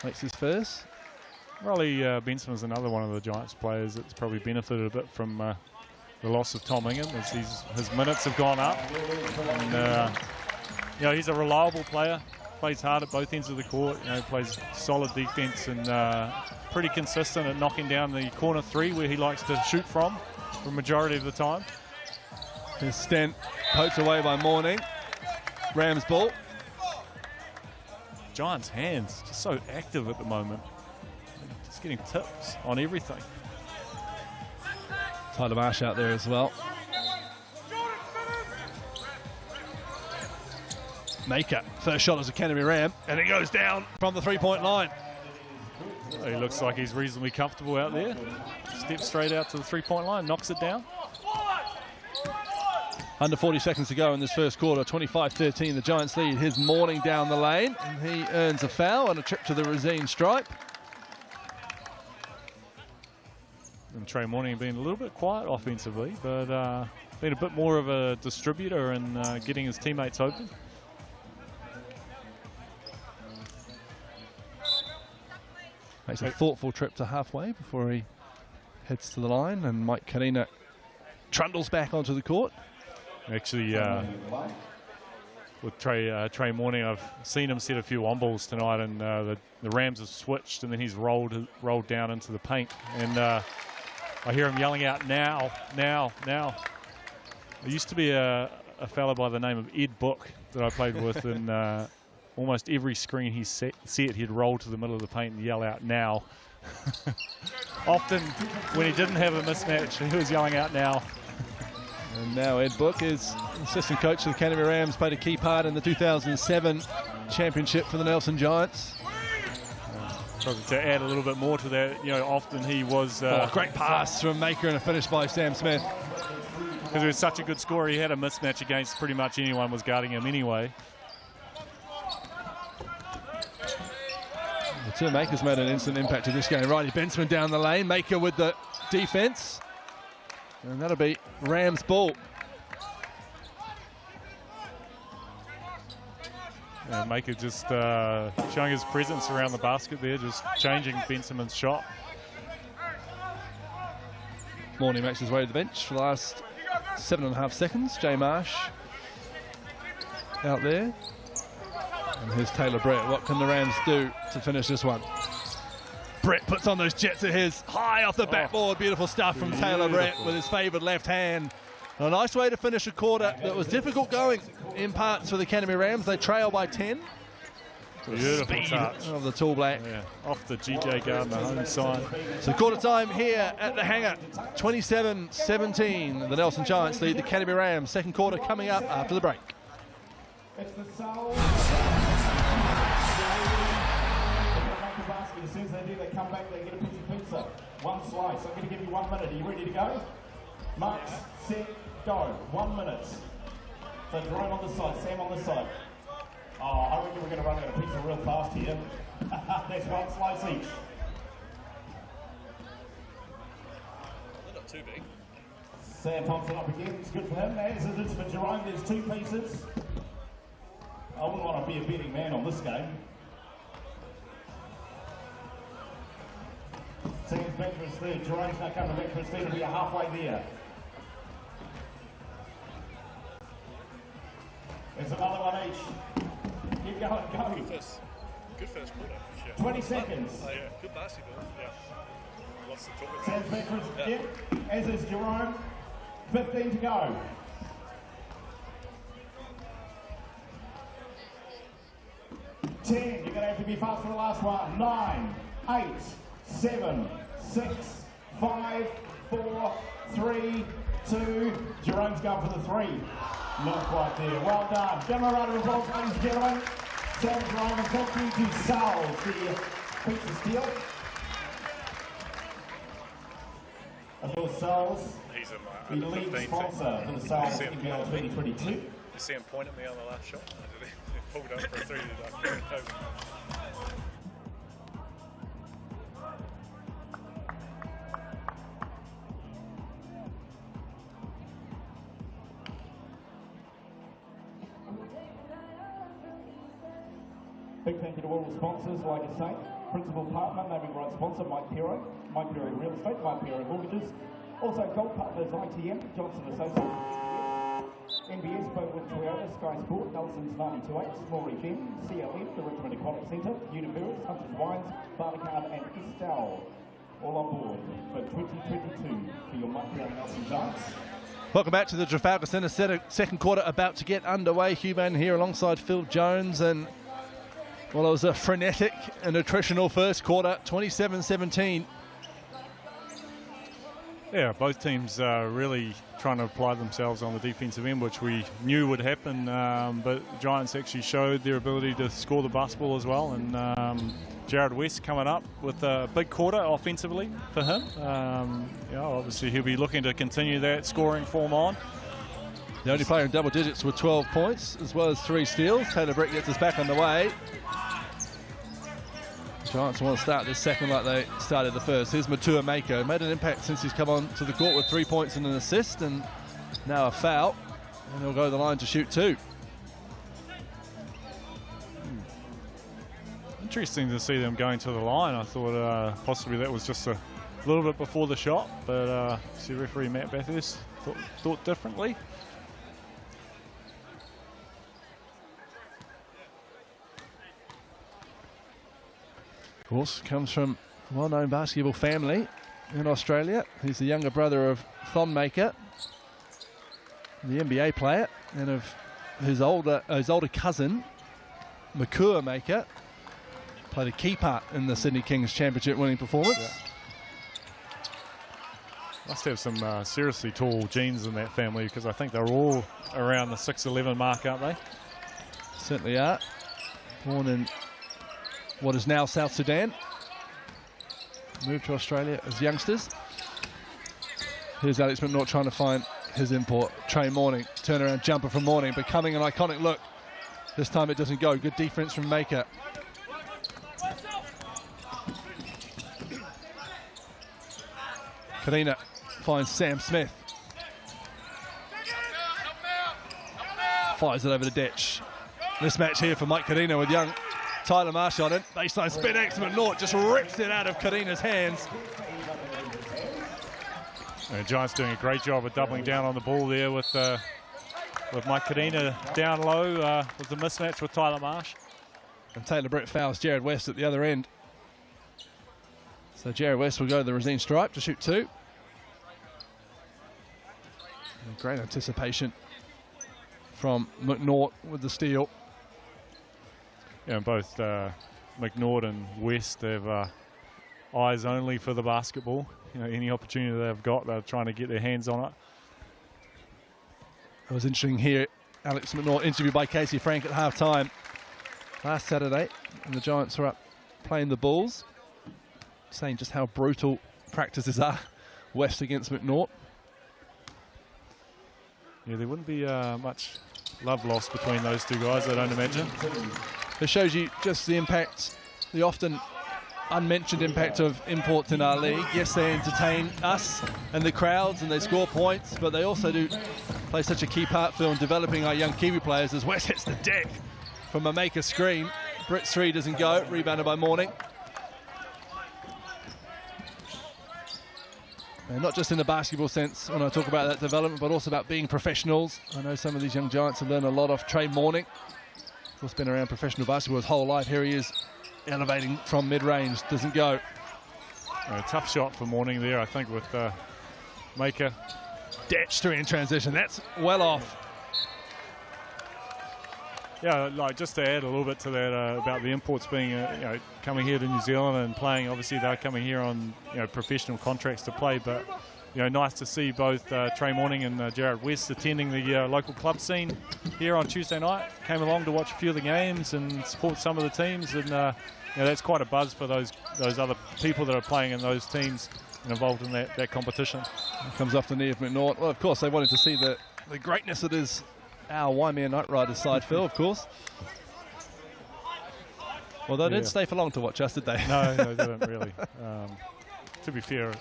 makes his first. Riley Benson is another one of the Giants players that's probably benefited a bit from the loss of Tom Ingham, as his minutes have gone up. And, he's a reliable player, plays hard at both ends of the court, plays solid defense, and pretty consistent at knocking down the corner 3 where he likes to shoot from for a majority of the time. His Stent poked away by Morning. Rams ball. Giants' hands just so active at the moment. Just getting tips on everything. Tyler Marsh out there as well. Maker, first shot as a Canterbury Ram, and it goes down from the 3-point line. He looks like he's reasonably comfortable out there. Steps straight out to the 3-point line, knocks it down. Under 40 seconds to go in this first quarter, 25-13, the Giants lead. Here's Morning down the lane, and he earns a foul and a trip to the Resine stripe. And Trey Morning being a little bit quiet offensively, but been a bit more of a distributor and getting his teammates open. Makes a thoughtful trip to halfway before he heads to the line, and Mike Karina trundles back onto the court. Actually, with Trey Morning, I've seen him set a few on-balls tonight, and the Rams have switched, and then he's rolled down into the paint. And I hear him yelling out, now, now, now. There used to be a fella by the name of Ed Book that I played with, and almost every screen he set, he'd roll to the middle of the paint and yell out, now. Often, when he didn't have a mismatch, he was yelling out, now. And now Ed Book is assistant coach of the Canterbury Rams, played a key part in the 2007 championship for the Nelson Giants. To add a little bit more to that, you know, often he was... great pass from Maker and a finish by Sam Smith. Because he was such a good scorer, he had a mismatch against pretty much anyone was guarding him anyway. The two Makers made an instant impact to this game. Riley Benson down the lane, Maker with the defense. And that'll be Rams ball. Yeah, Maker just showing his presence around the basket there, just changing Benson's shot. Morney makes his way to the bench for the last 7.5 seconds. Jay Marsh out there. And here's Taylor Brett. What can the Rams do to finish this one? Brett puts on those jets of his, high off the backboard. Beautiful stuff from Taylor Brett with his favoured left hand. A nice way to finish a quarter that was difficult going in parts for the Canterbury Rams. They trail by 10. Beautiful touch of the Tall Black. Yeah, off the GJ Gardner home side. So quarter time here at the hangar. 27-17. The Nelson Giants lead the Canterbury Rams. Second quarter coming up after the break. It's the Soul. As soon as they do, they come back, they get a piece of pizza. One slice. I'm going to give you 1 minute. Are you ready to go? Marks, set, go. 1 minute. So Jerome on this side, Sam on this side. Oh, I reckon we're going to run out of pizza real fast here. That's one slice each. They're not too big. Sam Thompson up again. It's good for him. As it is for Jerome, there's 2 pieces. I wouldn't want to be a betting man on this game. Sam's back for his third. Jerome's now coming back for his third. We are halfway there. There's another one each. Keep going, go. Good first quarter. Yeah. 20 seconds. Oh, yeah. Good basketball. Yeah. Lots to talk about. Sam's back for his yep. As is Jerome. 15 to go. 10. You're going to have to be fast for the last one. 9, 8, 7, 6, 5, 4, 3, 2. Jerome's going for the 3. Not quite there. Well done. General round of results, ladies and gentlemen. Sam Jerome and thank you to Sal's, the pizza steal. Of course, Sal's, the lead sponsor for the Sal's NZNBL 2022. You see him point at me on the last shot? He pulled up for a 3 to Big thank you to all the sponsors, like I say. Principal partner, naming right sponsor, Mike Pero Real Estate, Mike Pero Mortgages. Also, Gold Partners ITM, Johnson Associates, NBS, Boatwood Toyota, Sky Sport, Nelson's 92.8, Small FM, CLM, the Richmond Aquatic Centre, Universe, Hunter's Wines, Barnacard and Estelle. All on board for 2022 for your monthly on Nelson Giants. Welcome back to the Trafalgar Centre. Second quarter about to get underway. Hugh Van here alongside Phil Jones. And, well, it was a frenetic and attritional first quarter, 27-17. Yeah, both teams really trying to apply themselves on the defensive end, which we knew would happen, but Giants actually showed their ability to score the basketball as well, and Jared West coming up with a big quarter offensively for him. Obviously he'll be looking to continue that scoring form on. The only player in double digits with 12 points, as well as 3 steals. Taylor Brett gets us back on the way. Giants want to start this second like they started the first. Here's Matua Mako. Made an impact since he's come on to the court with 3 points and an assist, and now a foul. And he'll go to the line to shoot 2. Interesting to see them going to the line. I thought possibly that was just a little bit before the shot, but see referee Matt Bathurst thought differently. Of course, comes from a well-known basketball family in Australia. He's the younger brother of Thon Maker, the NBA player, and of his older cousin, Makua Maker, played a key part in the Sydney Kings championship winning performance. Yeah. Must have some seriously tall genes in that family, because I think they're all around the 6'11" mark, aren't they? Certainly are. Born in what is now South Sudan. moved to Australia as youngsters. Here's Alex McNaught trying to find his import. Trey Morning, turnaround jumper from Morning, becoming an iconic look. This time it doesn't go. Good defense from Maker. Kadina finds Sam Smith. Fires it over to Detch. This match here for Mike Kadina with young Tyler Marsh on it. Baseline spin X, McNaught just rips it out of Kadina's hands. And Giants doing a great job of doubling down on the ball there with Mike Kadina down low with the mismatch with Tyler Marsh. And Taylor Brett fouls Jared West at the other end. So Jared West will go to the Rosine stripe to shoot 2. And great anticipation from McNaught with the steal. Yeah, and both McNaught and West have eyes only for the basketball. You know, any opportunity they've got, they're trying to get their hands on it. It was interesting here. Alex McNaught interviewed by Casey Frank at halftime last Saturday, and the Giants were up playing the Bulls, saying just how brutal practices are. West against McNaught. Yeah, there wouldn't be much love lost between those two guys, I don't imagine. It shows you just the impact, the often unmentioned impact of imports in our league. Yes, they entertain us and the crowds and they score points, but they also do play such a key part, Phil, in developing our young Kiwi players as West hits the deck from a Maker screen. Britt's 3 doesn't go, rebounded by Morning. And not just in the basketball sense when I talk about that development, but also about being professionals. I know some of these young Giants have learned a lot off Trey Morning. Of course, been around professional basketball his whole life. Here he is, elevating from mid-range, doesn't go. A tough shot for Morning there, I think, with Maker. Detch 3 in transition, that's well off. Yeah, like just to add a little bit to that about the imports being, you know, coming here to New Zealand and playing. Obviously, they're coming here on, you know, professional contracts to play, but you know, nice to see both Trey Morning and Jared West attending the local club scene here on Tuesday night. Came along to watch a few of the games and support some of the teams, and you know, that's quite a buzz for those other people that are playing in those teams and involved in that competition. Comes off the knee of McNaught. Well, of course, they wanted to see the greatness that is our Waimea Knight Riders side, Phil, of course. Well, they didn't stay for long to watch us, did they? No, they didn't really. To be fair,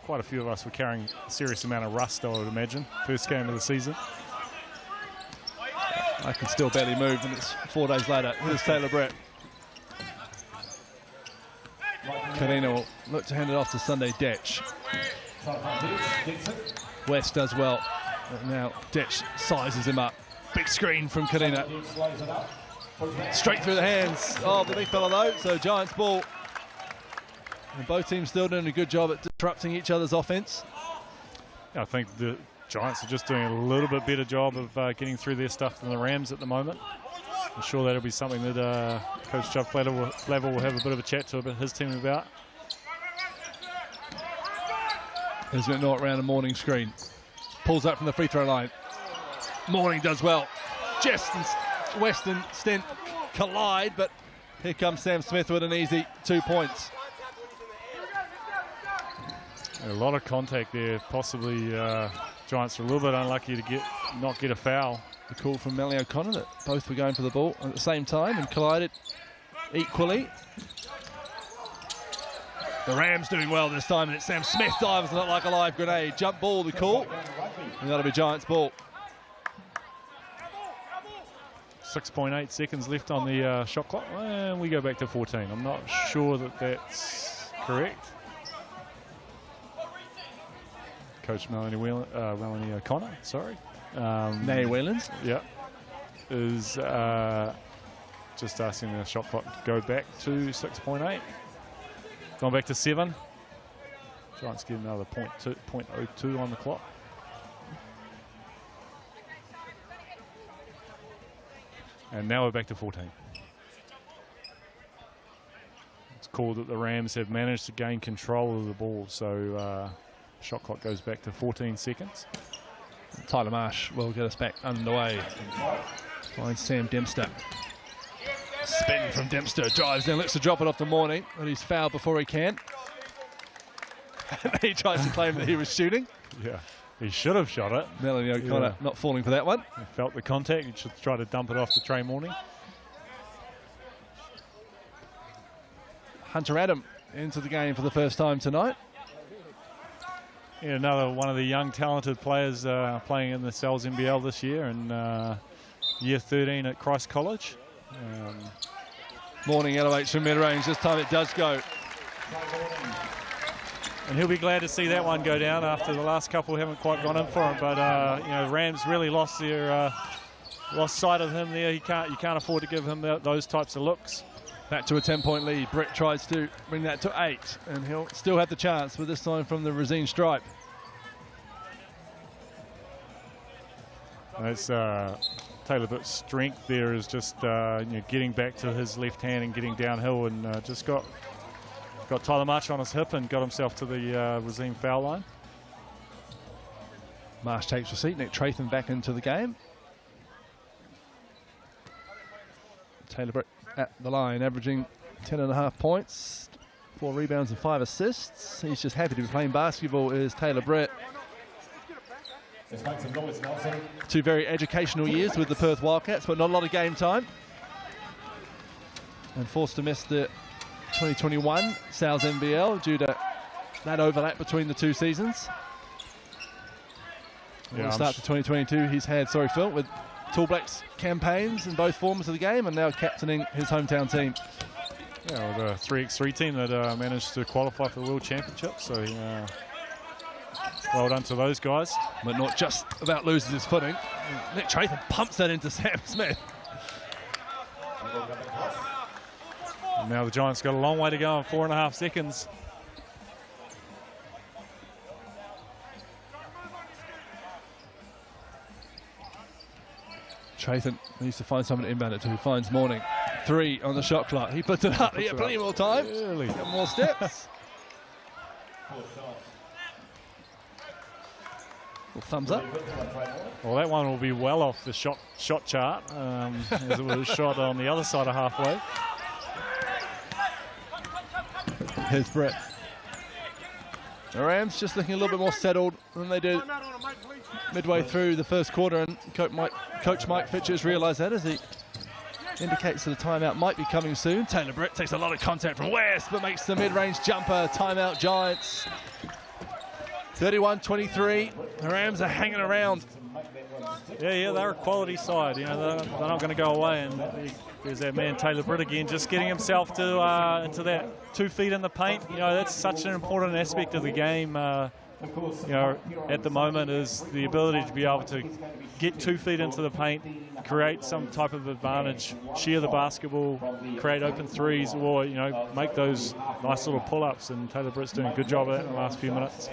quite a few of us were carrying a serious amount of rust, I would imagine. First game of the season. I can still barely move, and it's 4 days later. Here's Taylor Brett. Kadina will look to hand it off to Sunday Detch. West does well. And now Detch sizes him up. Big screen from Kadina. Straight through the hands of the big fella though, so Giants ball. And both teams still doing a good job at disrupting each other's offense. I think the Giants are just doing a little bit better job of getting through their stuff than the Rams at the moment. I'm sure that'll be something that Coach Chubb Flavel will have a bit of a chat to his team about. There's McNaught around a Morning screen. Pulls up from the free throw line. Morning does well. Just West and Stent collide, but here comes Sam Smith with an easy 2 points. A lot of contact there. Possibly Giants are a little bit unlucky to not get a foul. The call from Melly O'Connor that both were going for the ball at the same time and collided equally. The Rams doing well this time, and it's Sam Smith dives not like a live grenade. Jump ball, the call, and that'll be Giants ball. 6.8 seconds left on the shot clock, and we go back to 14. I'm not sure that that's correct. Coach Melanie O'Connor, sorry. Nay Whelans. Yeah. Is just asking the shot clock to go back to 6.8. Going back to 7. Giants get another 0.02 on the clock. And now we're back to 14. It's called that the Rams have managed to gain control of the ball, so shot clock goes back to 14 seconds. Tyler Marsh will get us back underway. Finds Sam Dempster. Spin from Dempster, drives in, looks to drop it off to Morning, but he's fouled before he can. He tries to claim that he was shooting. Yeah, he should have shot it. Melanie O'Connor not falling for that one. He felt the contact. He should try to dump it off to Trey Morning. Hunter Adam into the game for the first time tonight. Yeah, another one of the young, talented players playing in the Cells NBL this year, and year 13 at Christ College. Morning elevates from mid-range. This time it does go. And he'll be glad to see that one go down after the last couple haven't quite gone in for him. But you know, Rams really lost sight of him there. You can't afford to give him those types of looks. Back to a 10-point lead. Brett tries to bring that to 8, and he'll still have the chance, but this time from the Resine stripe. That's Taylor Britt's strength there is just you know, getting back to his left hand and getting downhill, and just got Tyler March on his hip and got himself to the Resine foul line. Marsh takes receipt. Nick Tratham back into the game. Taylor Britt at the line, averaging 10.5 points, 4 rebounds and 5 assists. He's just happy to be playing basketball, is Taylor Britt. 2 very educational years with the Perth Wildcats, but not a lot of game time. And forced to miss the 2021 Sal's NBL due to that overlap between the 2 seasons. Yeah, start to 2022, he's had, Phil, with Tall Blacks campaigns in both forms of the game, and now captaining his hometown team. Yeah, with a 3x3 team that managed to qualify for the World Championship, so well done to those guys. But not just about losing his footing. Nick Tratham pumps that into Sam Smith. And now the Giants got a long way to go in 4.5 seconds. Tratham needs to find someone to inbound it to. He finds Morning. 3 on the shot clock. He puts it up. He had plenty more time. Really? Got more steps. Well, thumbs up. Well, that one will be well off the shot chart, as it was shot on the other side of halfway. Here's Brett. The Rams just looking a little bit more settled than they did midway through the first quarter, and Coach Mike Fitchers realised that as he indicates that a timeout might be coming soon. Taylor Britt takes a lot of contact from West, but makes the mid-range jumper. Timeout Giants. 31-23. The Rams are hanging around. Yeah, they're a quality side. You know, they're not going to go away. And there's that man Taylor Britt again, just getting himself to into that 2 feet in the paint. You know, that's such an important aspect of the game. You know, at the moment is the ability to be able to get 2 feet into the paint, create some type of advantage, share the basketball, create open threes, or, you know, make those nice little pull-ups. And Taylor Britt's doing a good job of that in the last few minutes.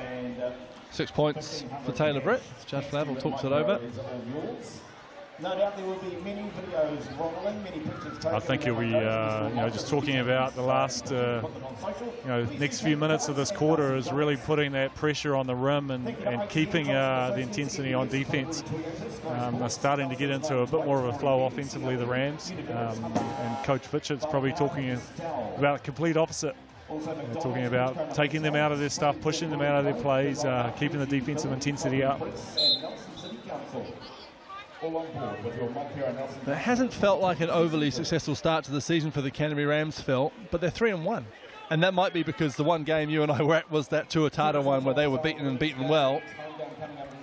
6 points for Taylor Britt. Judge Flavel talks it over. No doubt there will be many videos rolling, many pictures taken. I think he'll be, you know, just talking about the last, you know, next few minutes of this quarter is really putting that pressure on the rim and keeping the intensity on defense. They're starting to get into a bit more of a flow offensively, the Rams. And Coach Fitchard's probably talking about the complete opposite. Talking about taking them out of their stuff, pushing them out of their plays, keeping the defensive intensity up. It hasn't felt like an overly successful start to the season for the Canterbury Rams, Phil, but they're 3-1. And that might be because the one game you and I were at was that Tuatara one where they were beaten and beaten well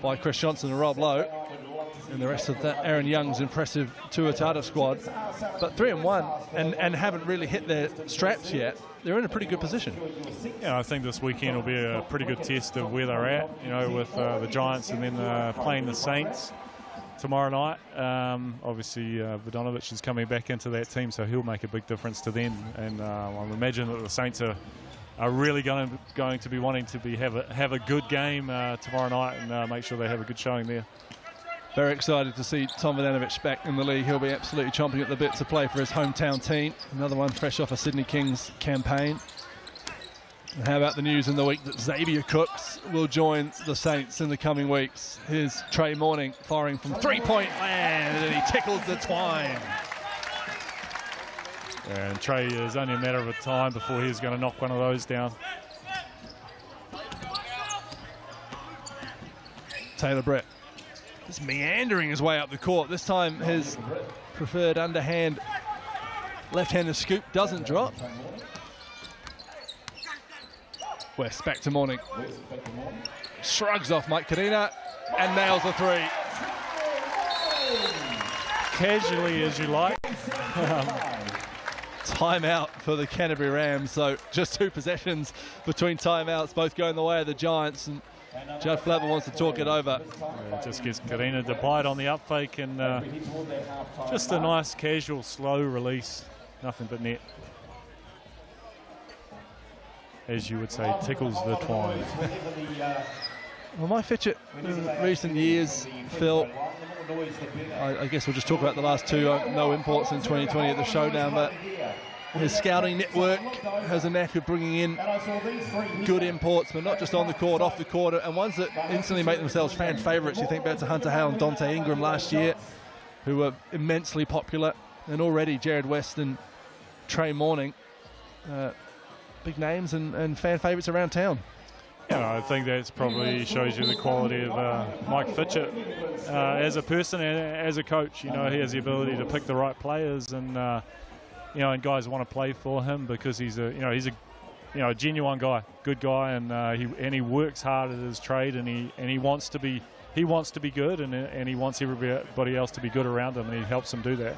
by Chris Johnson and Rob Lowe and the rest of that Aaron Young's impressive Tuatara squad. But 3-1 and haven't really hit their straps yet. They're in a pretty good position. Yeah, I think this weekend will be a pretty good test of where they're at, you know, with the Giants and then playing the Saints tomorrow night. Obviously, Vodanovich is coming back into that team, so he'll make a big difference to them. And I imagine that the Saints are really going to be wanting to have a good game tomorrow night and make sure they have a good showing there. Very excited to see Tom Vodanovich back in the league. He'll be absolutely chomping at the bit to play for his hometown team. Another one fresh off a Sydney Kings campaign. And how about the news in the week that Xavier Cooks will join the Saints in the coming weeks? Here's Trey Morning firing from 3-point land, and he tickles the twine. And Trey is only a matter of time before he's going to knock one of those down. Taylor Brett is meandering his way up the court. This time his preferred underhand left-handed scoop doesn't drop. West back to Morning. Shrugs off Mike Kadina and nails the three. Casually as you like. Timeout for the Canterbury Rams. So just 2 possessions between timeouts, both going the way of the Giants. And Judd Flapper wants to talk it over. Yeah, just gets Karina to bite on the up fake and just a nice casual slow release. Nothing but net. As you would say, tickles the twine. Well, Mike Fitchett in recent years, Phil, I guess we'll just talk about the last 2 no imports in 2020 at the showdown, but his scouting network has a knack of bringing in good imports, but not just on the court, off the court, and ones that instantly make themselves fan favourites. You think back to Hunter Hale and Dante Ingram last year, who were immensely popular, and already Jared West and Trey Morning, big names and fan favourites around town. Yeah, I think that probably shows you the quality of Mike Fitchett as a person and as a coach. You know, he has the ability to pick the right players, and you know, and guys want to play for him because he's a genuine guy, good guy, and he works hard at his trade, and he wants to be good, and he wants everybody else to be good around him, and he helps them do that.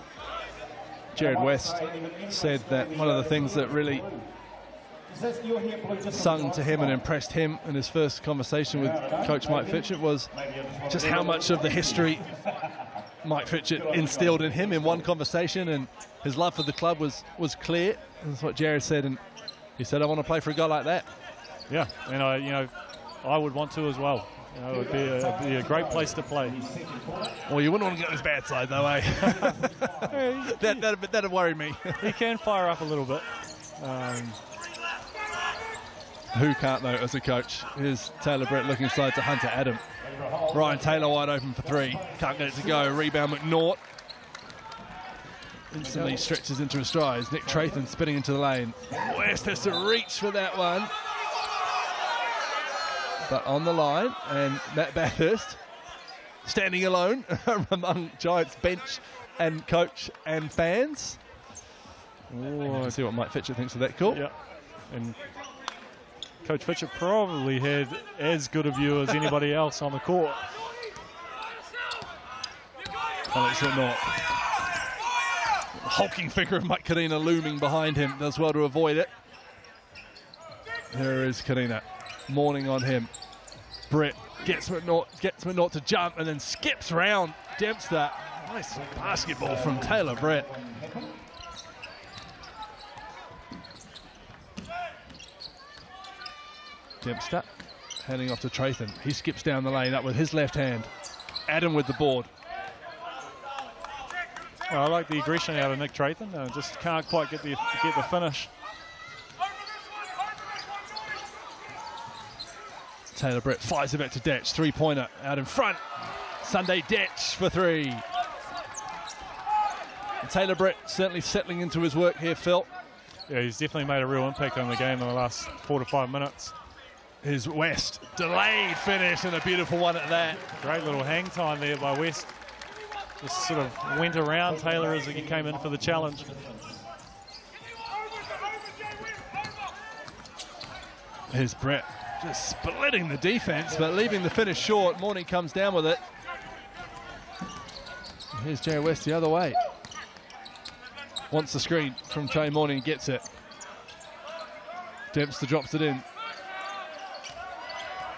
Jared West said that one of the things that really sung to him and impressed him in his first conversation with Coach Mike Fitchett was just how much of the history Mike Fitchett instilled in him in one conversation, and his love for the club was clear. That's what Jared said, and he said, "I want to play for a guy like that." Yeah, and I would want to as well. You know, it'd be a great place to play. Well, you wouldn't want to get on his bad side, though, eh? That'd worry me. He can fire up a little bit. Who can't, though, as a coach? Here's Taylor Brett looking inside to Hunter Adam. Ryan Taylor wide open for 3. Can't get it to go. Rebound McNaught. Instantly stretches into his strides. Nick Trathan spinning into the lane. West has to reach for that one. But on the line, and Matt Bathurst standing alone among Giants bench and coach and fans. Let's see what Mike Fitchett thinks of that call. Yeah, and Coach Fitchett probably had as good a view as anybody else on the court. Alex McNaught. Hulking figure of Mike Kadina looming behind him. Does well to avoid it. There is Kadina. Morning on him. Brett gets McNaught to jump and then skips round Dempster. Nice basketball from Taylor Brett. Dempster handing off to Trathan. He skips down the lane up with his left hand. Adam with the board. Well, I like the aggression out of Nick Trathan. Just can't quite get the finish. Taylor Brett fires it back to Detch. 3-pointer out in front. Sunday Detch for 3. And Taylor Brett certainly settling into his work here, Phil. Yeah, he's definitely made a real impact on the game in the last 4 to 5 minutes. Here's West. Delayed finish and a beautiful one at that. Great little hang time there by West. Just sort of went around Taylor as he came in for the challenge. Here's Brett. Just splitting the defense, but leaving the finish short. Morning comes down with it. Here's Jay West the other way. Wants the screen from Trey Morning, gets it. Dempster drops it in.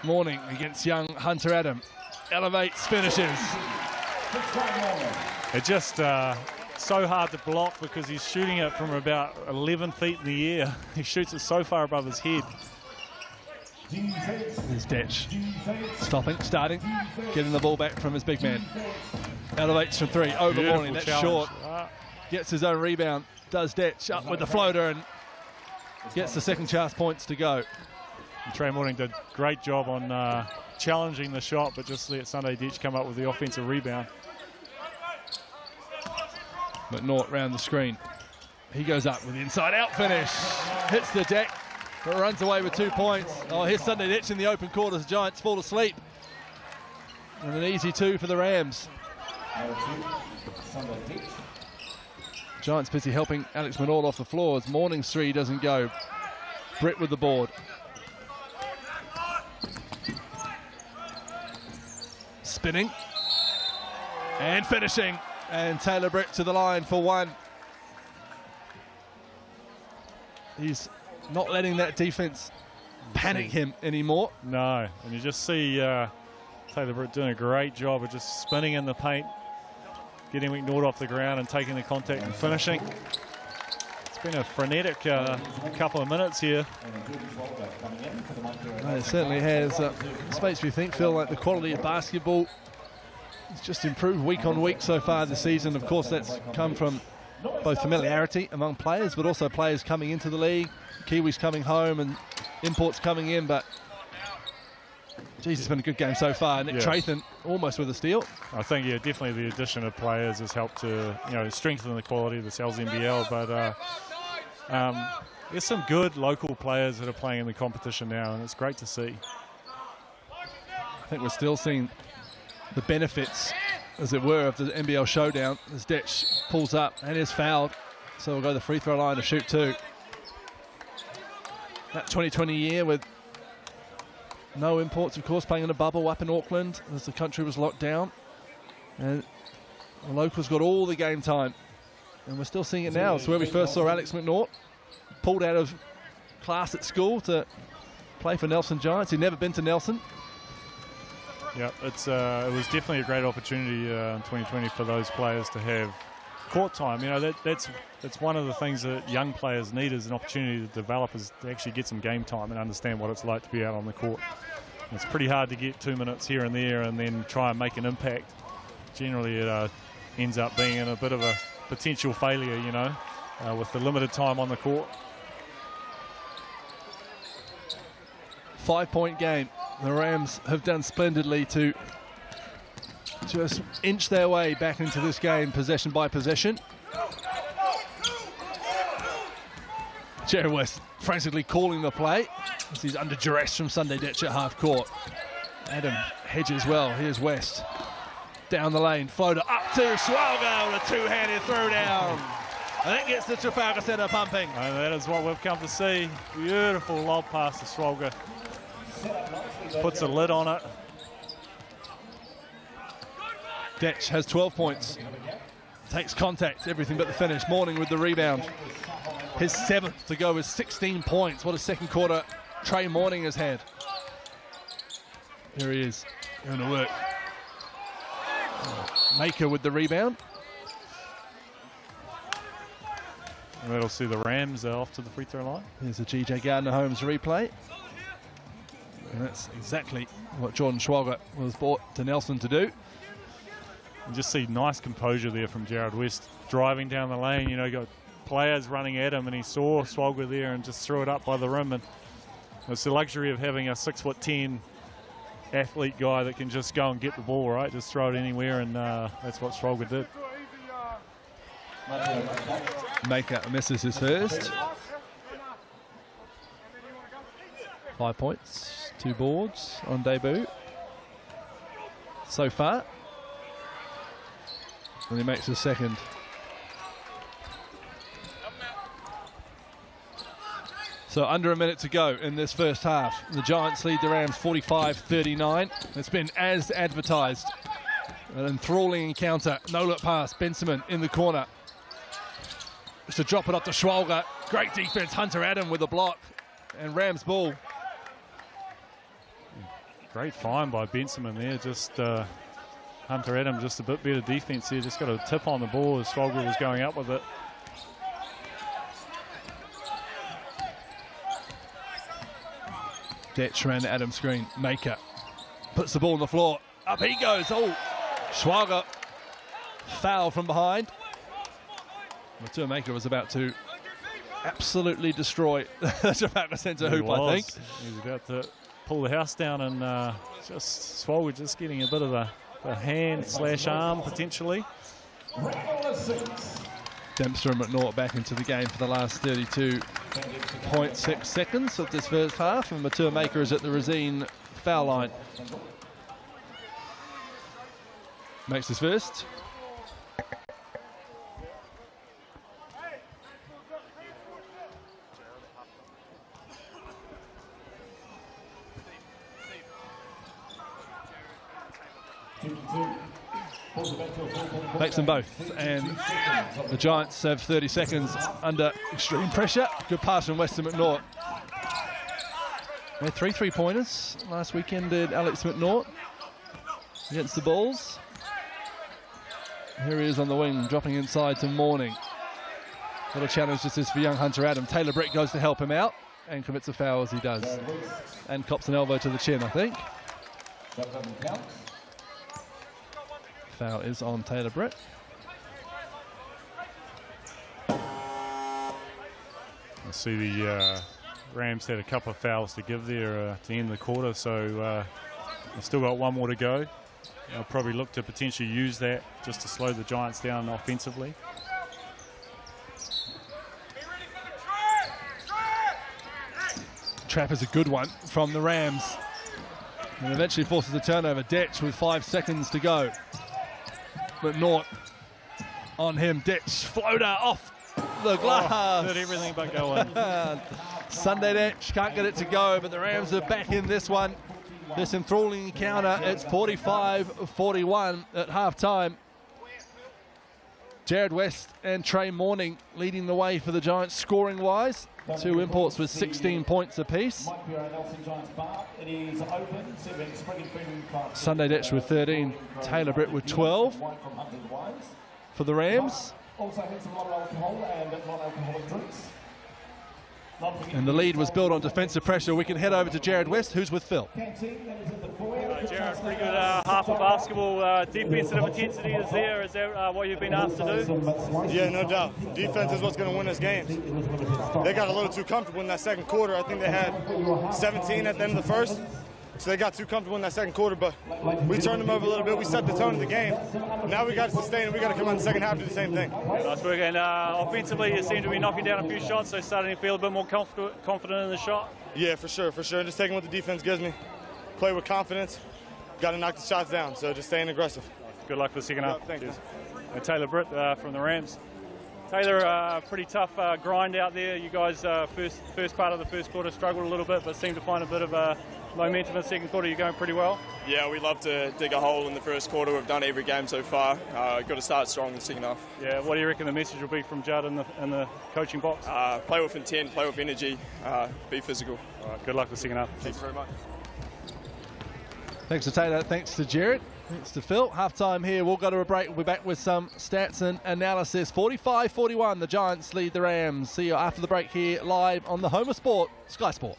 Morning against young Hunter Adam. Elevates, finishes. It's just so hard to block because he's shooting it from about 11 feet in the air. He shoots it so far above his head. Here's Detch. Starting, getting the ball back from his big man. Elevates from 3, over Beautiful Morning, that's challenge. short. Gets his own rebound, does Detch up with the floater and gets the second chance points to go. And Trey Morning did a great job on challenging the shot, but just let Sunday Detch come up with the offensive rebound. McNaught round the screen. He goes up with the inside-out finish. Hits the deck, but runs away with 2 points. Oh, here's Sunday Detch in the open court as the Giants fall asleep. And an easy 2 for the Rams. Giants busy helping Alex Minord off the floor as Morning's 3 doesn't go. Britt with the board. Spinning. And finishing. And Taylor Britt to the line for 1. He's not letting that defense panic him anymore. No, and you just see Taylor Britt doing a great job of just spinning in the paint, getting McNaught off the ground and taking the contact and finishing. It's been a frenetic couple of minutes here. It certainly has. This makes me feel like the quality of basketball has just improved week on week so far this season. Of course, that's come from both familiarity among players, but also players coming into the league, Kiwis coming home and imports coming in. But geez, it's been a good game so far. Nick Trathan almost with a steal. I think, yeah, definitely the addition of players has helped to, you know, strengthen the quality of the NZNBL. But there's some good local players that are playing in the competition now, and it's great to see. I think we're still seeing the benefits, as it were, of the NBL showdown as Detch pulls up and is fouled. So we'll go to the free throw line to shoot 2. That 2020 year with no imports, of course, playing in a bubble up in Auckland as the country was locked down. And the locals got all the game time. And we're still seeing it now. It's where we first saw Alex McNaught, pulled out of class at school to play for Nelson Giants. He'd never been to Nelson. Yeah, it was definitely a great opportunity in 2020 for those players to have court time. You know, that's one of the things that young players need, is an opportunity to develop, is to actually get some game time and understand what it's like to be out on the court. And it's pretty hard to get 2 minutes here and there and then try and make an impact. Generally, it ends up being in a bit of a potential failure, you know, with the limited time on the court. 5-point game. The Rams have done splendidly to just inch their way back into this game, possession by possession. Jerry West frantically calling the play as he's under duress from Sunday Detch at half court. Adam hedges well. Here's West. Down the lane, floater up to Swalga with a two-handed throwdown. And that gets the Trafalgar Centre pumping. And that is what we've come to see. Beautiful lob pass to Swalga. Puts a lid on it. Detch has 12 points. Takes contact, everything but the finish. Morning with the rebound. His 7th to go with 16 points. What a second quarter Trey Morning has had. Here he is, going to work. Maker with the rebound. And that'll see the Rams off to the free throw line. Here's a GJ Gardner-Holmes replay. And that's exactly what Jordan Schwalger was brought to Nelson to do. You just see nice composure there from Jared West, driving down the lane. You know, got players running at him, and he saw Schwalger there and just threw it up by the rim. And it's the luxury of having a 6'10" athlete guy that can just go and get the ball, right? Just throw it anywhere, and that's what Schwalger did. Maker misses his first. 5 points, 2 boards on debut so far. And he makes his second. So under a minute to go in this first half. The Giants lead the Rams 45-39. It's been as advertised. An enthralling encounter. No-look pass. Benjamin in the corner. Just to drop it up to Schwalger. Great defense. Hunter Adam with a block. And Rams ball. Great find by Benjamin there. Just Hunter Adam, just a bit better defense here. Just got a tip on the ball as Schwalger was going up with it. Detch ran the Adam screen. Maker puts the ball on the floor. Up he goes. Oh, Schwalger foul from behind. Matua Maker was about to absolutely destroy the Trafalgar Centre hoop, I think. He was about to pull the house down, and just Schwalger just getting a bit of a hand/arm potentially. Dempster and McNaught back into the game for the last 32.6 seconds of this first half, and Matua Maker is at the Resine foul line. Makes his first. Makes them both, and the Giants have 30 seconds under extreme pressure. Good pass from Weston McNaught. They had 3 3-pointers last weekend, did Alex McNaught against the Bulls. Here he is on the wing, dropping inside to Morning. Little challenge this is for young Hunter Adam. Taylor Britt goes to help him out and commits a foul as he does. And cops an elbow to the chin, I think. Foul is on Taylor Britt. I see the Rams had a couple of fouls to give there to end the quarter, so they've still got one more to go. They'll probably look to potentially use that just to slow the Giants down offensively. Trap is a good one from the Rams. And eventually forces a turnover. Detch with 5 seconds to go. McNaught on him. Detch, floater off the glass. Did everything but go in. Sunday Detch can't get it to go, but the Rams are back in this one. This enthralling encounter. It's 45-41 at halftime. Jared West and Trey Morning leading the way for the Giants scoring-wise. 2 imports with 16 points apiece. Sunday Detch with 13. Taylor Britt with 12 for the Rams. And the lead was built on defensive pressure. We can head over to Jared West, who's with Phil. Jared, pretty good half of basketball. Defensive intensity is there. Is that what you've been asked to do? Yeah, no doubt. Defense is what's going to win us games. They got a little too comfortable in that second quarter. I think they had 17 at the end of the first. So they got too comfortable in that second quarter, but we turned them over a little bit. We set the tone of the game. Now we got to sustain it. We got to come out in the second half and do the same thing. Nice work. And offensively, you seem to be knocking down a few shots, so starting to feel a bit more confident in the shot. Yeah, for sure, for sure. Just taking what the defense gives me. Play with confidence. Got to knock the shots down, so just staying aggressive. Good luck for the second half. Thank you. Taylor Britt from the Rams. Taylor, pretty tough grind out there. You guys, first part of the first quarter struggled a little bit, but seemed to find a bit of momentum in the second quarter. You're going pretty well. Yeah, we love to dig a hole in the first quarter. We've done every game so far. Got to start strong in the second half. Yeah, what do you reckon the message will be from Judd in the coaching box? Play with intent, play with energy, be physical. All right, good luck for the second half. Thanks very much. Thanks to Taylor, thanks to Jared, thanks to Phil. Half-time here, we'll go to a break. We'll be back with some stats and analysis. 45-41, the Giants lead the Rams. See you after the break here, live on the home of sport, Sky Sport.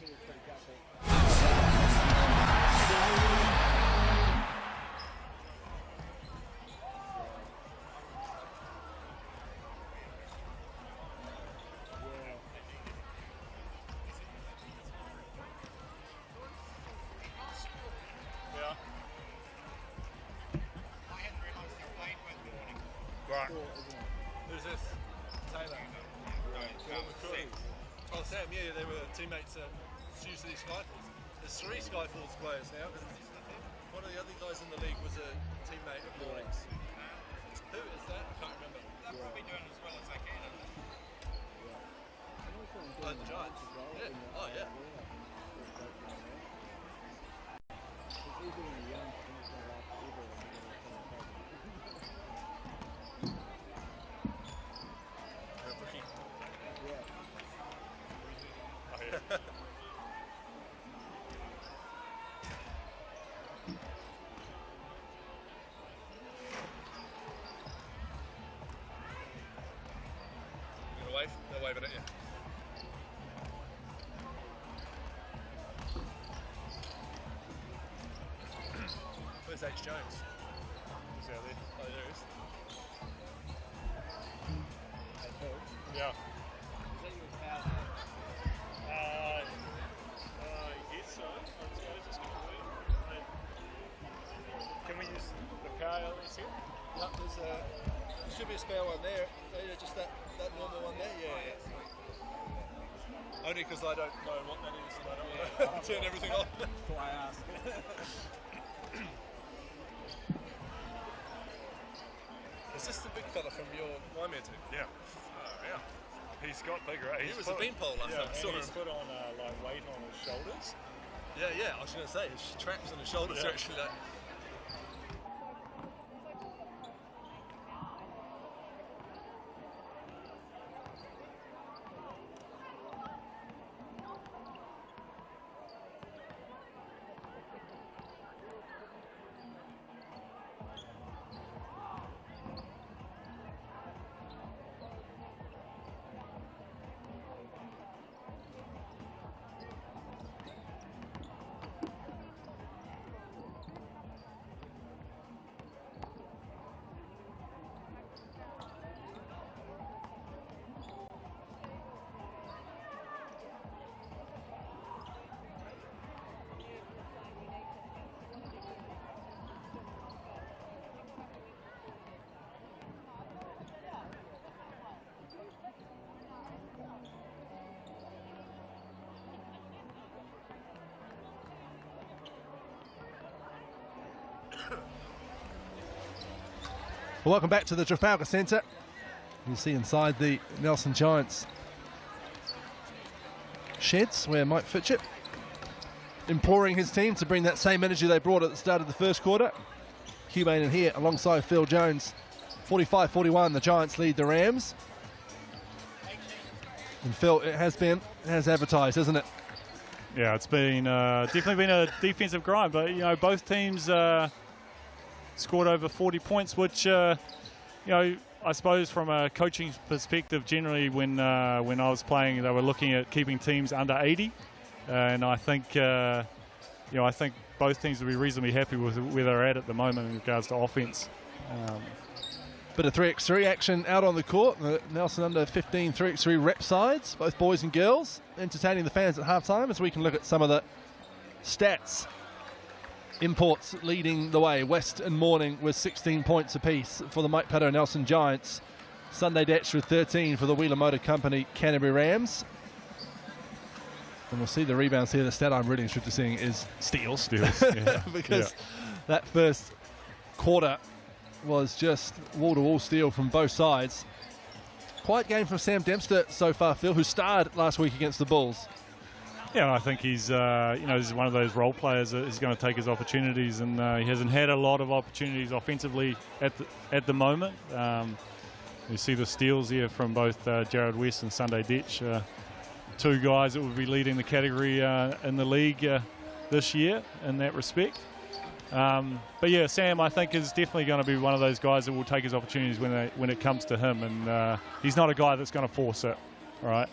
Who's this? Taylor. Oh, Sam, yeah, they were teammates at City Skyfalls. There's 3 Skyfalls players now. One of the other guys in the league was a teammate of Morning's. Who is that? I can't remember. They're probably doing as well as they can. Oh, the Giants. Yeah. Oh, yeah. They'll wave it at you. Where's H. Jones? He's out there. Oh, there he is. Yeah. Yes, so. Can we use the car elements here? No, there should be a spare one there. Just that normal one there? Yeah. Only because I don't know what that is and I don't want to turn everything on. That's why I asked. Is this the big fella from your Waimea team? Yeah. Yeah. He's got bigger. He was a beanpole last time. And he's put on like weight on his shoulders. Yeah. I was going to say his traps on his shoulders are actually like. Well, welcome back to the Trafalgar Centre. You see inside the Nelson Giants sheds where Mike Fitchett imploring his team to bring that same energy they brought at the start of the first quarter. Hubane in here alongside Phil Jones. 45-41, the Giants lead the Rams. And Phil, it has advertised, hasn't it? Yeah, it's been definitely been a defensive grind, but you know both teams scored over 40 points, which you know I suppose from a coaching perspective, generally when I was playing, they were looking at keeping teams under 80, and I think you know I think both teams will be reasonably happy with where they're at the moment in regards to offense. Bit of 3x3 action out on the court. The Nelson under 15 3x3 rep sides, both boys and girls, entertaining the fans at halftime as we can look at some of the stats. Imports leading the way. West and Morning with 16 points apiece for the Mike Paddo Nelson Giants. Sunday Datch with 13 for the Wheeler Motor Company Canterbury Rams. And we'll see the rebounds here. The stat I'm really interested in seeing is steals. Yeah. Because that first quarter was just wall-to-wall steal from both sides. Quiet game from Sam Dempster so far, Phil, who starred last week against the Bulls. Yeah, I think he's you know, he's one of those role players that is going to take his opportunities, and he hasn't had a lot of opportunities offensively at the moment. You see the steals here from both Jared West and Sunday Ditch, two guys that will be leading the category in the league this year in that respect. But yeah, Sam, I think, is definitely going to be one of those guys that will take his opportunities when it comes to him, and he's not a guy that's going to force it, right?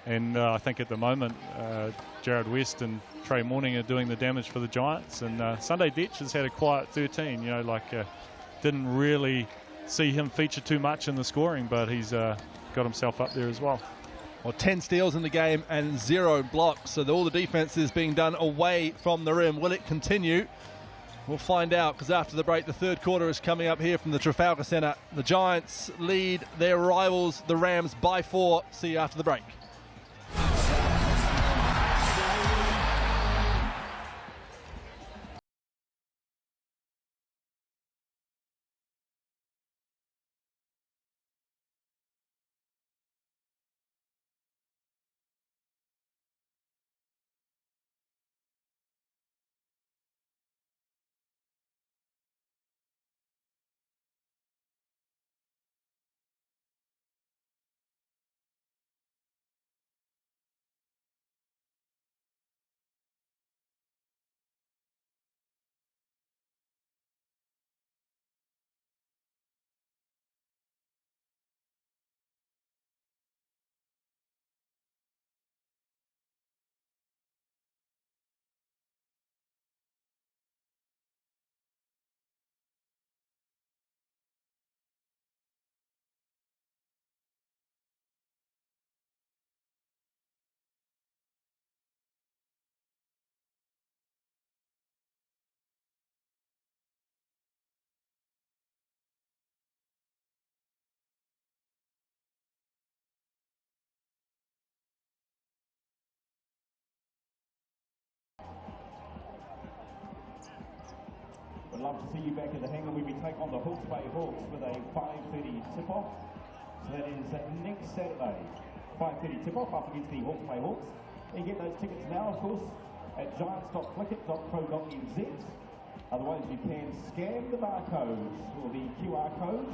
And I think at the moment, Jared West and Trey Morning are doing the damage for the Giants, and Sunday Ditch has had a quiet 13. You know, like didn't really see him feature too much in the scoring, but he's got himself up there as well. Well, 10 steals in the game and 0 blocks, so all the defense is being done away from the rim. Will it continue? We'll find out, because after the break, the third quarter is coming up here from the Trafalgar Centre. The Giants lead their rivals, the Rams, by 4. See you after the break. I'd love to see you back at the hangar when we take on the Hawke's Bay Hawks with a 5:30 tip-off. So that is next Saturday, 5:30 tip-off up against the Hawke's Bay Hawks. You can get those tickets now, of course, at giants.flickit.co.nz. Otherwise, you can scan the barcode or the QR code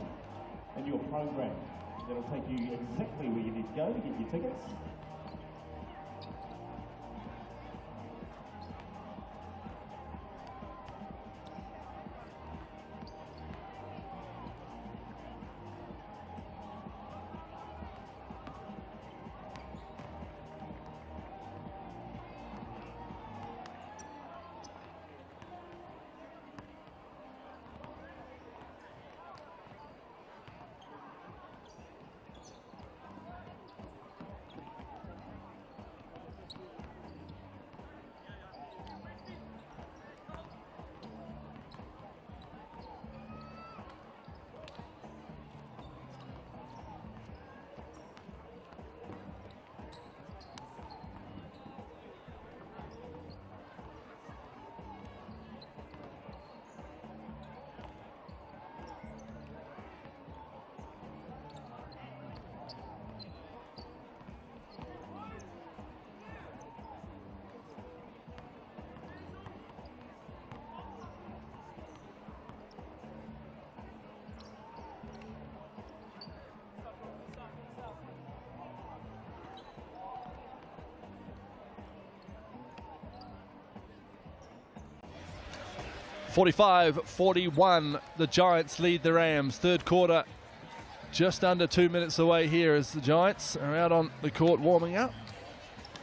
in your program. That'll take you exactly where you need to go to get your tickets. .45-41, the Giants lead the Rams. Third quarter, just under 2 minutes away here as the Giants are out on the court warming up.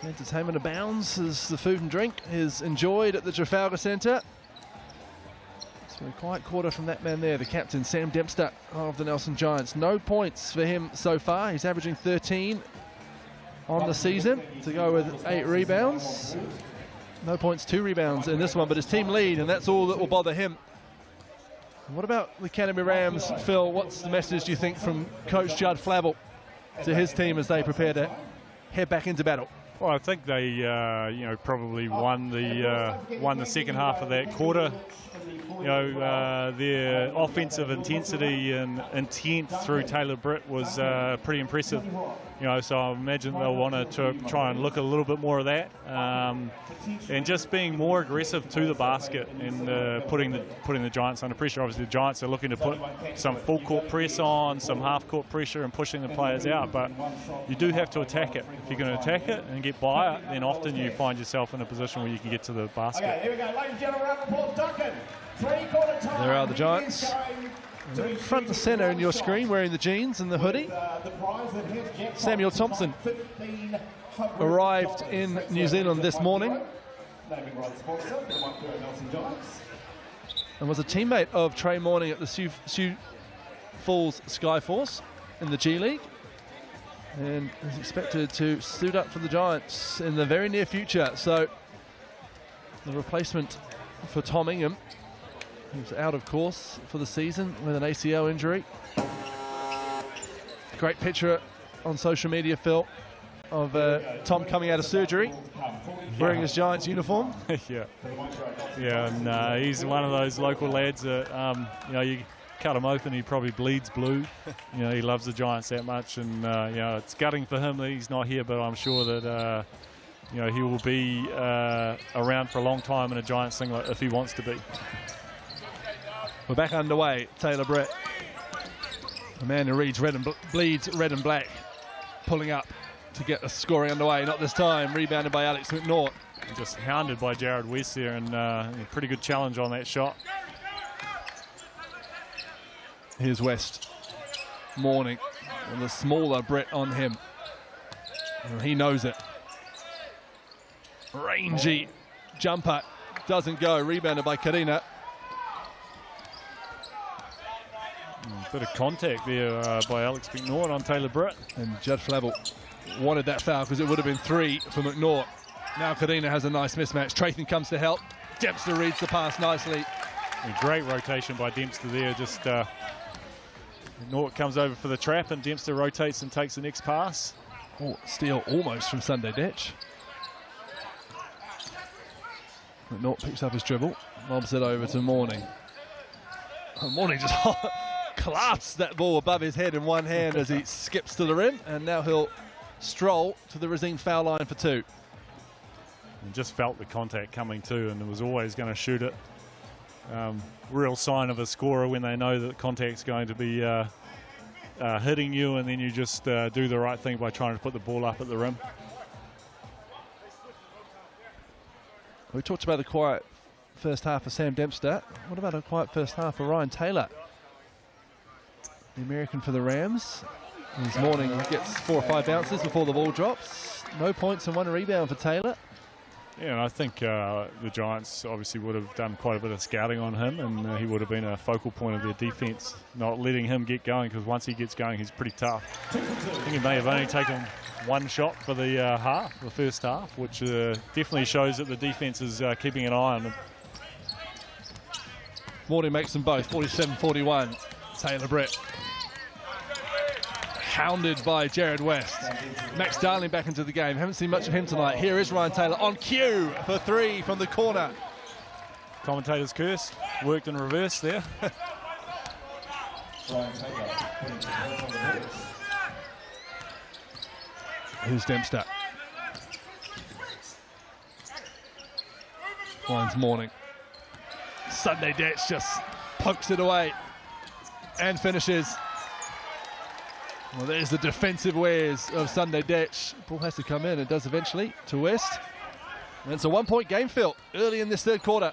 Entertainment abounds as the food and drink is enjoyed at the Trafalgar Centre. It's been a quiet quarter from that man there, the captain, Sam Dempster of the Nelson Giants. No points for him so far. He's averaging 13 on the season to go with 8 rebounds. No points, 2 rebounds in this one, but his team lead, and that's all that will bother him. What about the Canterbury Rams, Phil? What's the message, do you think, from Coach Judd Flavel to his team as they prepare to head back into battle? Well, I think they, probably won the second half of that quarter. Their offensive intensity and intent through Taylor Britt was pretty impressive. So I imagine they'll want to try and look a little bit more of that, and just being more aggressive to the basket and putting the Giants under pressure. Obviously, the Giants are looking to put some full court press on, some half court pressure, and pushing the players out. But you do have to attack it. If you're going to attack it and get by it, then often you find yourself in a position where you can get to the basket. Okay, here we go, ladies and gentlemen, round of applause, Duncan. 3/4 time. There are the Giants. Front and centre in your screen, wearing the jeans and the hoodie. Samuel Thompson arrived in New Zealand this morning and was a teammate of Trey Morning at the Sioux Falls Skyforce in the G League, and is expected to suit up for the Giants in the very near future. So the replacement for Tom Ingham, who's out of course for the season with an ACL injury. Great picture on social media, Phil, of Tom coming out of surgery, wearing his Giants uniform. And he's one of those local lads that, you cut him open, he probably bleeds blue. He loves the Giants that much, and it's gutting for him that he's not here, but I'm sure that he will be around for a long time in a Giants singlet if he wants to be. We're back underway. Taylor Britt, the man who bleeds red and black, pulling up to get the scoring underway. Not this time. Rebounded by Alex McNaught. Just hounded by Jared West there, and a pretty good challenge on that shot. Here's West. Morning, and the smaller Britt on him. And he knows it. Rangy jumper doesn't go. Rebounded by Karina. Bit of contact there by Alex McNaught on Taylor Britt. And Judd Flavel wanted that foul because it would have been 3 for McNaught. Now Karina has a nice mismatch. Trayton comes to help. Dempster reads the pass nicely. A great rotation by Dempster there. Just McNaught comes over for the trap, and Dempster rotates and takes the next pass. Oh, steal almost from Sunday Ditch. McNaught picks up his dribble, lobs it over to Morning. Morning just clasps that ball above his head in one hand as he skips to the rim, and now he'll stroll to the Resine foul line for 2. And just felt the contact coming too, and was always going to shoot it. Real sign of a scorer when they know that the contact's going to be hitting you, and then you just do the right thing by trying to put the ball up at the rim. We talked about the quiet first half of Sam Dempster. What about a quiet first half of Ryan Taylor? The American for the Rams. This morning gets 4 or 5 bounces before the ball drops. No points and 1 rebound for Taylor. Yeah, and I think the Giants obviously would have done quite a bit of scouting on him, and he would have been a focal point of their defense, not letting him get going, because once he gets going, he's pretty tough. I think he may have only taken 1 shot for the first half, which definitely shows that the defense is keeping an eye on him. Morning makes them both, 47-41. Taylor Brett. Hounded by Jared West. Max Darling back into the game. Haven't seen much of him tonight. Here is Ryan Taylor on cue for 3 from the corner. Commentator's curse. Worked in reverse there. Who's Dempster? Finds Morning. Sunday Detch just pokes it away and finishes. Well, there's the defensive wares of Sunday Detch. Ball has to come in. It does eventually to West. And it's a 1-point game, Phil, early in this third quarter.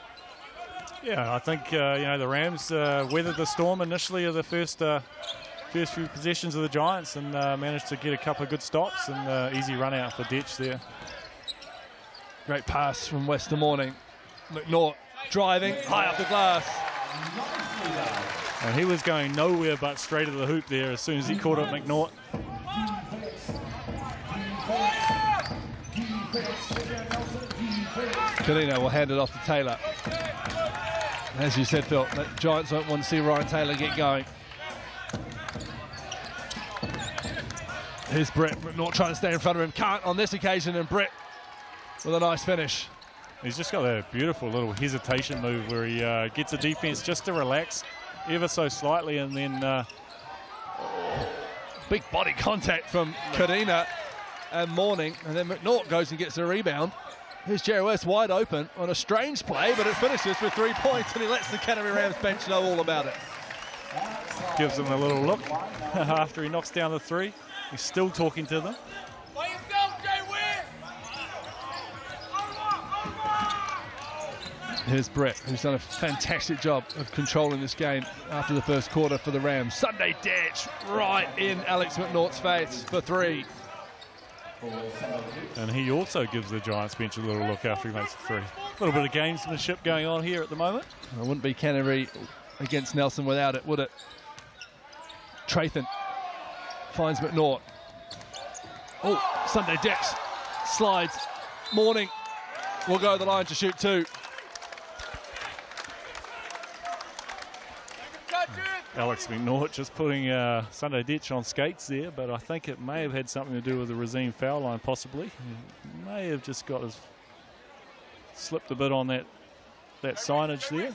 Yeah, I think the Rams weathered the storm initially of the first few possessions of the Giants, and managed to get a couple of good stops, and easy run out for Detch there. Great pass from West to Morning. McNaught driving high up the glass. And he was going nowhere but straight to the hoop there as soon as he caught up McNaught. Kalina will hand it off to Taylor. As you said, Phil, the Giants don't want to see Ryan Taylor get going. Here's Brett. McNaught trying to stay in front of him. Can't on this occasion, and Brett with a nice finish. He's just got a beautiful little hesitation move where he gets the defense just to relax ever so slightly, and then big body contact from Kadina and Morning, and then McNaught goes and gets a rebound. Here's Jerry West wide open on a strange play, but it finishes with 3 points, and he lets the Canterbury Rams bench know all about it. Gives them a little look after he knocks down the 3. He's still talking to them. Here's Brett, who's done a fantastic job of controlling this game after the first quarter for the Rams. Sunday Detch right in Alex McNaught's face for 3. And he also gives the Giants bench a little look after he makes the 3. A little bit of gamesmanship going on here at the moment. It wouldn't be Canterbury against Nelson without it, would it? Trathan finds McNaught. Oh, Sunday Detch slides. Morning will go to the line to shoot 2. Alex McNaught just putting Sunday Detch on skates there, but I think it may have had something to do with the Resine foul line, possibly. He may have just got his slipped a bit on that signage there. You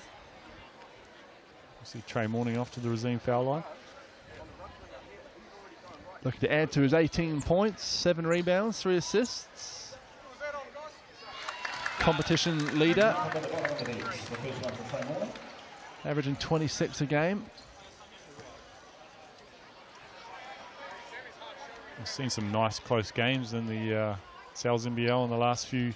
see Trey Morning off to the Resine foul line. Looking to add to his 18 points, 7 rebounds, 3 assists. Competition leader. Averaging 26 a game. We've seen some nice close games in the NZNBL in the last few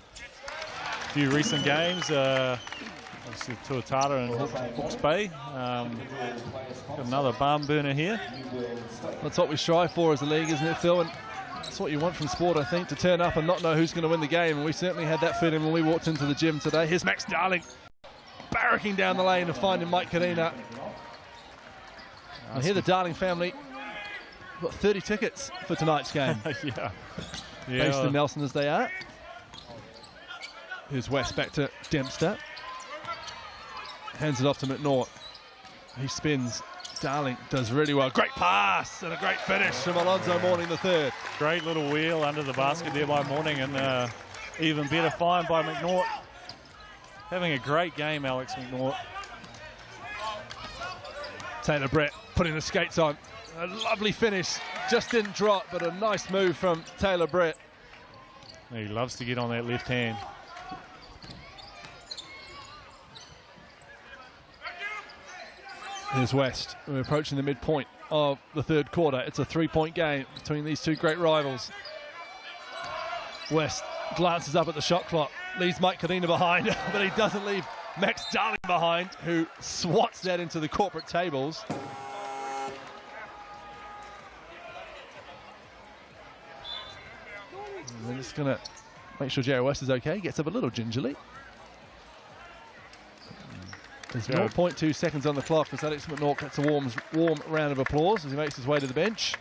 recent games. Obviously Tuatara and Hawke's Bay. Got another barn burner here. That's what we strive for as a league, isn't it, Phil? And that's what you want from sport, I think, to turn up and not know who's going to win the game. And we certainly had that feeling when we walked into the gym today. Here's Max Darling barracking down the lane and finding Mike Kadina. I hear the Darling family got 30 tickets for tonight's game. Yeah. Based in Nelson as they are. Here's West back to Dempster. Hands it off to McNaught. He spins. Darling does really well. Great pass and a great finish from Alonzo Morning the third. Great little wheel under the basket there by Morning, and even better find by McNaught. Having a great game, Alex McNaught. Taylor Brett putting the skates on. A lovely finish. Just didn't drop, but a nice move from Taylor Brett. He loves to get on that left hand. Here's West. We're approaching the midpoint of the third quarter. It's a 3-point game between these two great rivals. West glances up at the shot clock, leaves Mike Kadina behind, but he doesn't leave Max Darling behind, who swats that into the corporate tables. And they're just going to make sure Jared West is okay. Gets up a little gingerly. There's 0.2 seconds on the clock as Alex McNaught gets a warm round of applause as he makes his way to the bench.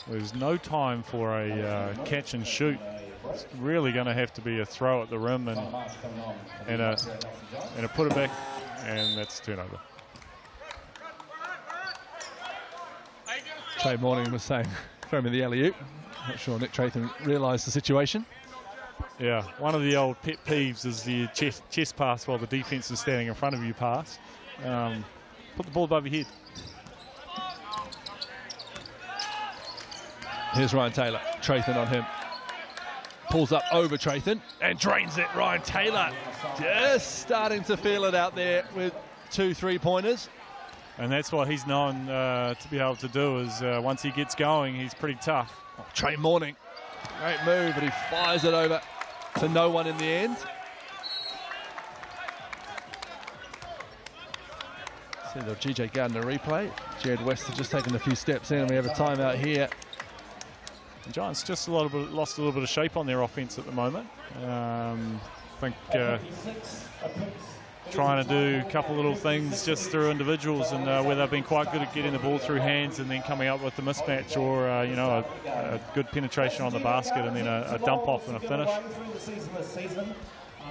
There's no time for a catch and shoot. It's really going to have to be a throw at the rim and a put it back, and that's turnover. Trey Morning was saying, throw me the alley-oop. Not sure Nick Tratham realised the situation. Yeah, one of the old pet peeves is the chest pass while the defence is standing in front of you pass. Put the ball above your head. Here's Ryan Taylor. Tratham on him. Pulls up over Tratham and drains it. Ryan Taylor just starting to feel it out there with 2 3-pointers. And that's what he's known to be able to do is once he gets going, he's pretty tough. Oh, Trey Morning. Great move, but he fires it over to no one in the end. See the GJ Gardner replay. Jared West has just taken a few steps in, and we have a timeout here. The Giants just lost a little bit of shape on their offense at the moment. I think trying to do a couple little things just through individuals, and where they've been quite good at getting the ball through hands and then coming up with the mismatch, or a good penetration on the basket and then a dump off and a finish.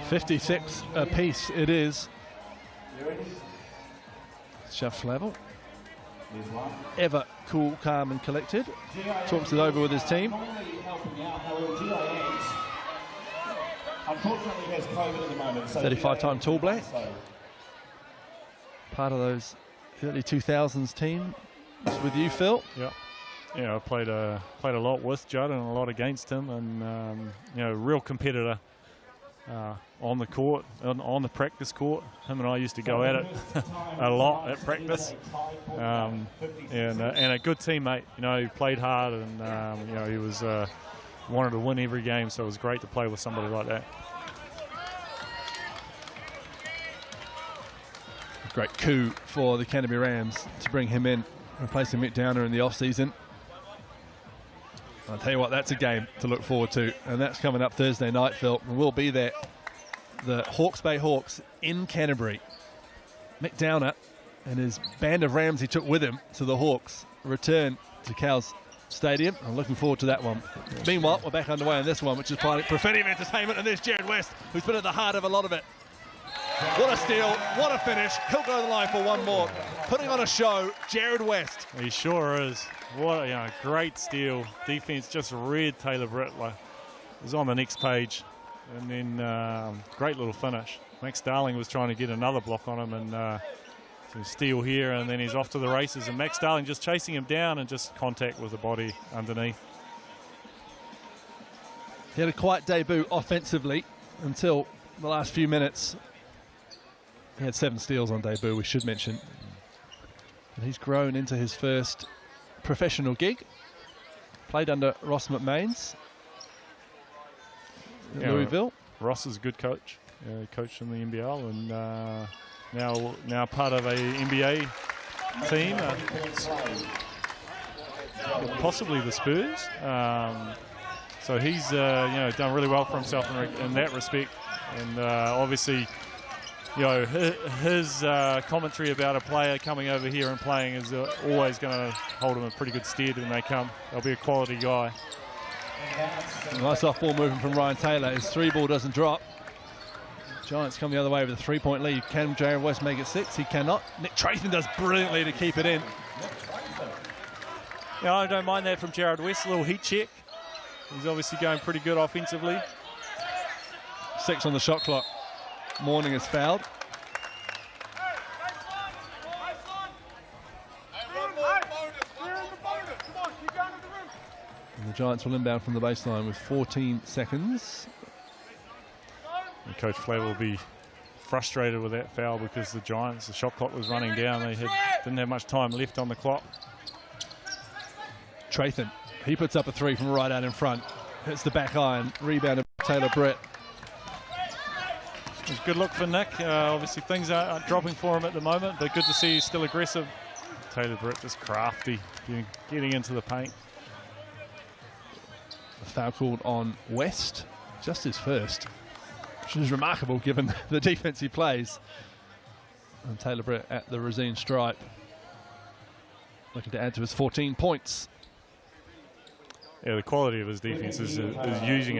56 apiece it is. Shuff level. Ever cool, calm and collected. Talks it over with his team. Unfortunately, has COVID at the moment. 35-time Tall Black. Part of those early 2000s team. It's with you, Phil. Yeah, I played a lot with Judd and a lot against him, and real competitor on the court, on the practice court. Him and I used to go at it a lot at practice, and a good teammate. He played hard, and he was wanted to win every game, so it was great to play with somebody like that. Great coup for the Canterbury Rams to bring him in, replacing Mick Downer in the off-season. I'll tell you what, that's a game to look forward to, and that's coming up Thursday night, Phil. And we'll be there. The Hawke's Bay Hawks in Canterbury. Mick Downer and his band of Rams he took with him to the Hawks return to Cowes Stadium. I'm looking forward to that one. Meanwhile, we're back underway on this one, which is prophetic entertainment, and there's Jared West, who's been at the heart of a lot of it. What a steal, what a finish. He'll go to the line for one more. Putting on a show, Jared West. He sure is. What a great steal. Defense just read Taylor Brett. Like, it was on the next page. And then great little finish. Max Darling was trying to get another block on him, and so steal here, and then he's off to the races. And Max Darling just chasing him down and just contact with the body underneath. He had a quiet debut offensively until the last few minutes. He had 7 steals on debut, we should mention. And he's grown into his first professional gig. Played under Ross McMains in Louisville. Ross is a good coach. He coached in the NBL, and now part of a NBA team. Possibly the Spurs. So he's done really well for himself in that respect. And obviously, his commentary about a player coming over here and playing is always going to hold him in pretty good stead when they come. They'll be a quality guy. Nice off-ball movement from Ryan Taylor. His 3-ball doesn't drop. Giants come the other way with a 3-point lead. Can Jared West make it 6? He cannot. Nick Tratham does brilliantly to keep it in. Yeah, I don't mind that from Jared West. A little heat check. He's obviously going pretty good offensively. 6 on the shot clock. Morning is fouled. Giants will inbound from the baseline with 14 seconds. And Coach Flair will be frustrated with that foul because the Giants, the shot clock was running down. They didn't have much time left on the clock. Trathan, he puts up a three from right out in front. Hits the back iron, rebounded by Taylor Britt. It's a good look for Nick. Obviously things aren't dropping for him at the moment, but good to see he's still aggressive. Taylor Britt just crafty, getting into the paint. A foul called on West, just his first, which is remarkable given the defense he plays. And Taylor Britt at the Rosine stripe, looking to add to his 14 points. Yeah, the quality of his defense is moving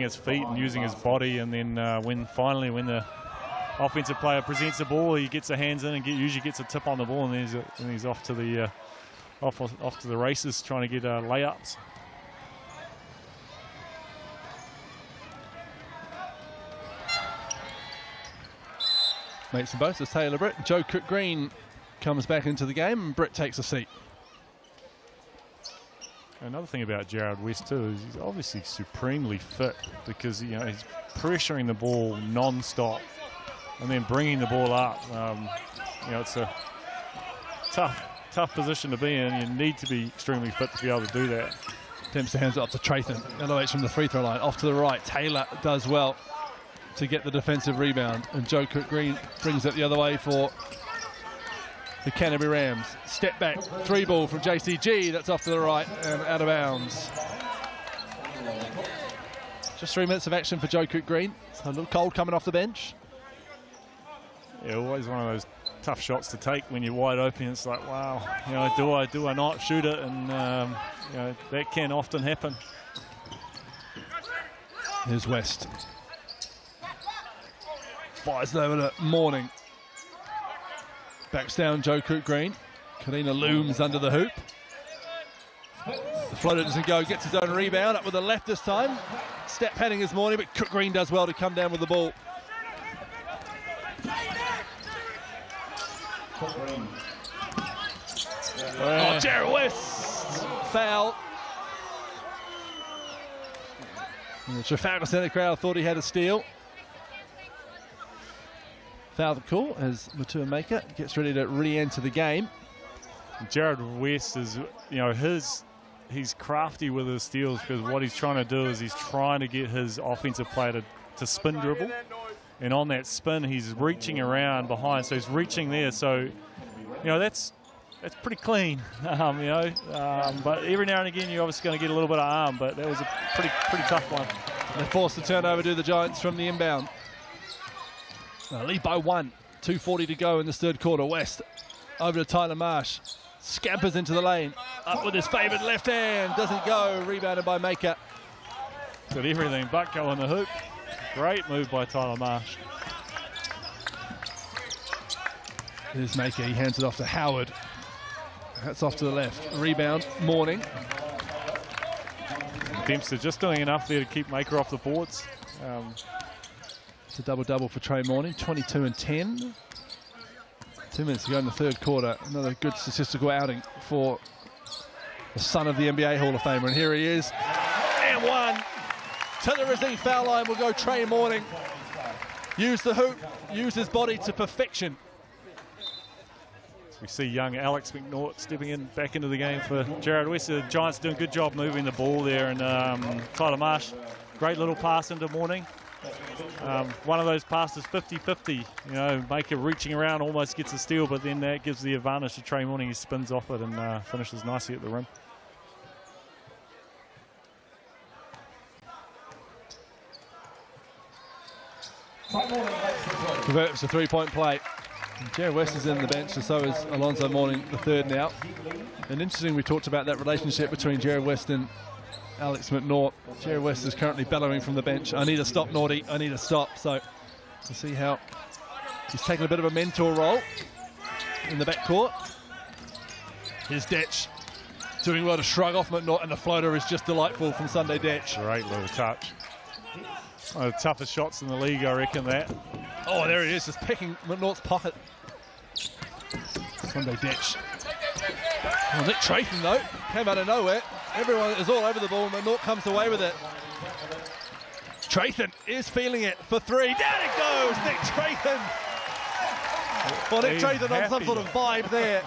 his feet and using his body, and then when the offensive player presents the ball, he gets the hands in and usually gets a tip on the ball, and then he's off to the off to the races trying to get layups. Makes them both as Taylor Britt. Joe Cook-Green comes back into the game, and Britt takes a seat. Another thing about Jared West too is he's obviously supremely fit, because he's pressuring the ball non-stop and then bringing the ball up. It's a tough position to be in. You need to be extremely fit to be able to do that. Attempts to hands it up to Trathan. Elevates from the free throw line. Off to the right. Taylor does well to get the defensive rebound, and Joe Cook-Green brings it the other way for the Canterbury Rams. Step back, three ball from JCG. That's off to the right and out of bounds. Just 3 minutes of action for Joe Cook-Green. A little cold coming off the bench. Yeah, always one of those tough shots to take when you're wide open. It's like, wow, do I not shoot it? And that can often happen. Here's West. Fires it over to Morning. Backs down Joe Cook-Green. Kadina looms under the hoop. The floater doesn't go, gets his own rebound. Up with the left this time. Step padding is Morning, but Cook-Green does well to come down with the ball. Oh, Jared West! Foul. And the Trafalgar Centre crowd thought he had a steal. Foul the call as Matua Maker gets ready to re-enter the game. Jared West is, he's crafty with his steals, because what he's trying to do is he's trying to get his offensive player to spin dribble. And on that spin, he's reaching around behind, so he's reaching there. So, that's pretty clean, but every now and again you're obviously going to get a little bit of arm, but that was a pretty tough one. They forced the turnover to the Giants from the inbound. Lead by 1, 2:40 to go in this third quarter. West over to Tyler Marsh, scampers into the lane, up with his favoured left hand, doesn't go, rebounded by Maker. Got everything but go in the hoop. Great move by Tyler Marsh. Here's Maker, he hands it off to Howard. That's off to the left. Rebound, Morning. Dempster just doing enough there to keep Maker off the boards. It's a double-double for Trey Morning, 22 and 10. 2 minutes to go in the third quarter. Another good statistical outing for the son of the NBA Hall of Famer. And here he is. And one. To the Rosine foul line will go Trey Morning. Use the hoop, use his body to perfection. We see young Alex McNaught stepping in back into the game for Jared West. The Giants doing a good job moving the ball there. And Tyler Marsh, great little pass into Morning. One of those passes 50-50, Maker reaching around, almost gets a steal, but then that gives the advantage to Trey Morning. He spins off it and finishes nicely at the rim. Converts a three-point play. Jared West is in the bench, and so is Alonzo Morning, the third now. And interesting, we talked about that relationship between Jared West and Alex McNaught. Jared West is currently bellowing from the bench, I need a stop, Naughty, I need a stop. So to see how he's taking a bit of a mentor role in the backcourt. Here's Detch doing well to shrug off McNaught, and the floater is just delightful from Sunday Detch. Great little touch. One of the toughest shots in the league, I reckon that. Oh, there he is, just picking McNaught's pocket. Sunday Detch Well, Nick Trayton, though, came out of nowhere. Everyone is all over the ball, and McNaught comes away with it. Trayton is feeling it for three. Down it goes, Nick Trayton. Well, Nick Trayton on some sort of vibe there.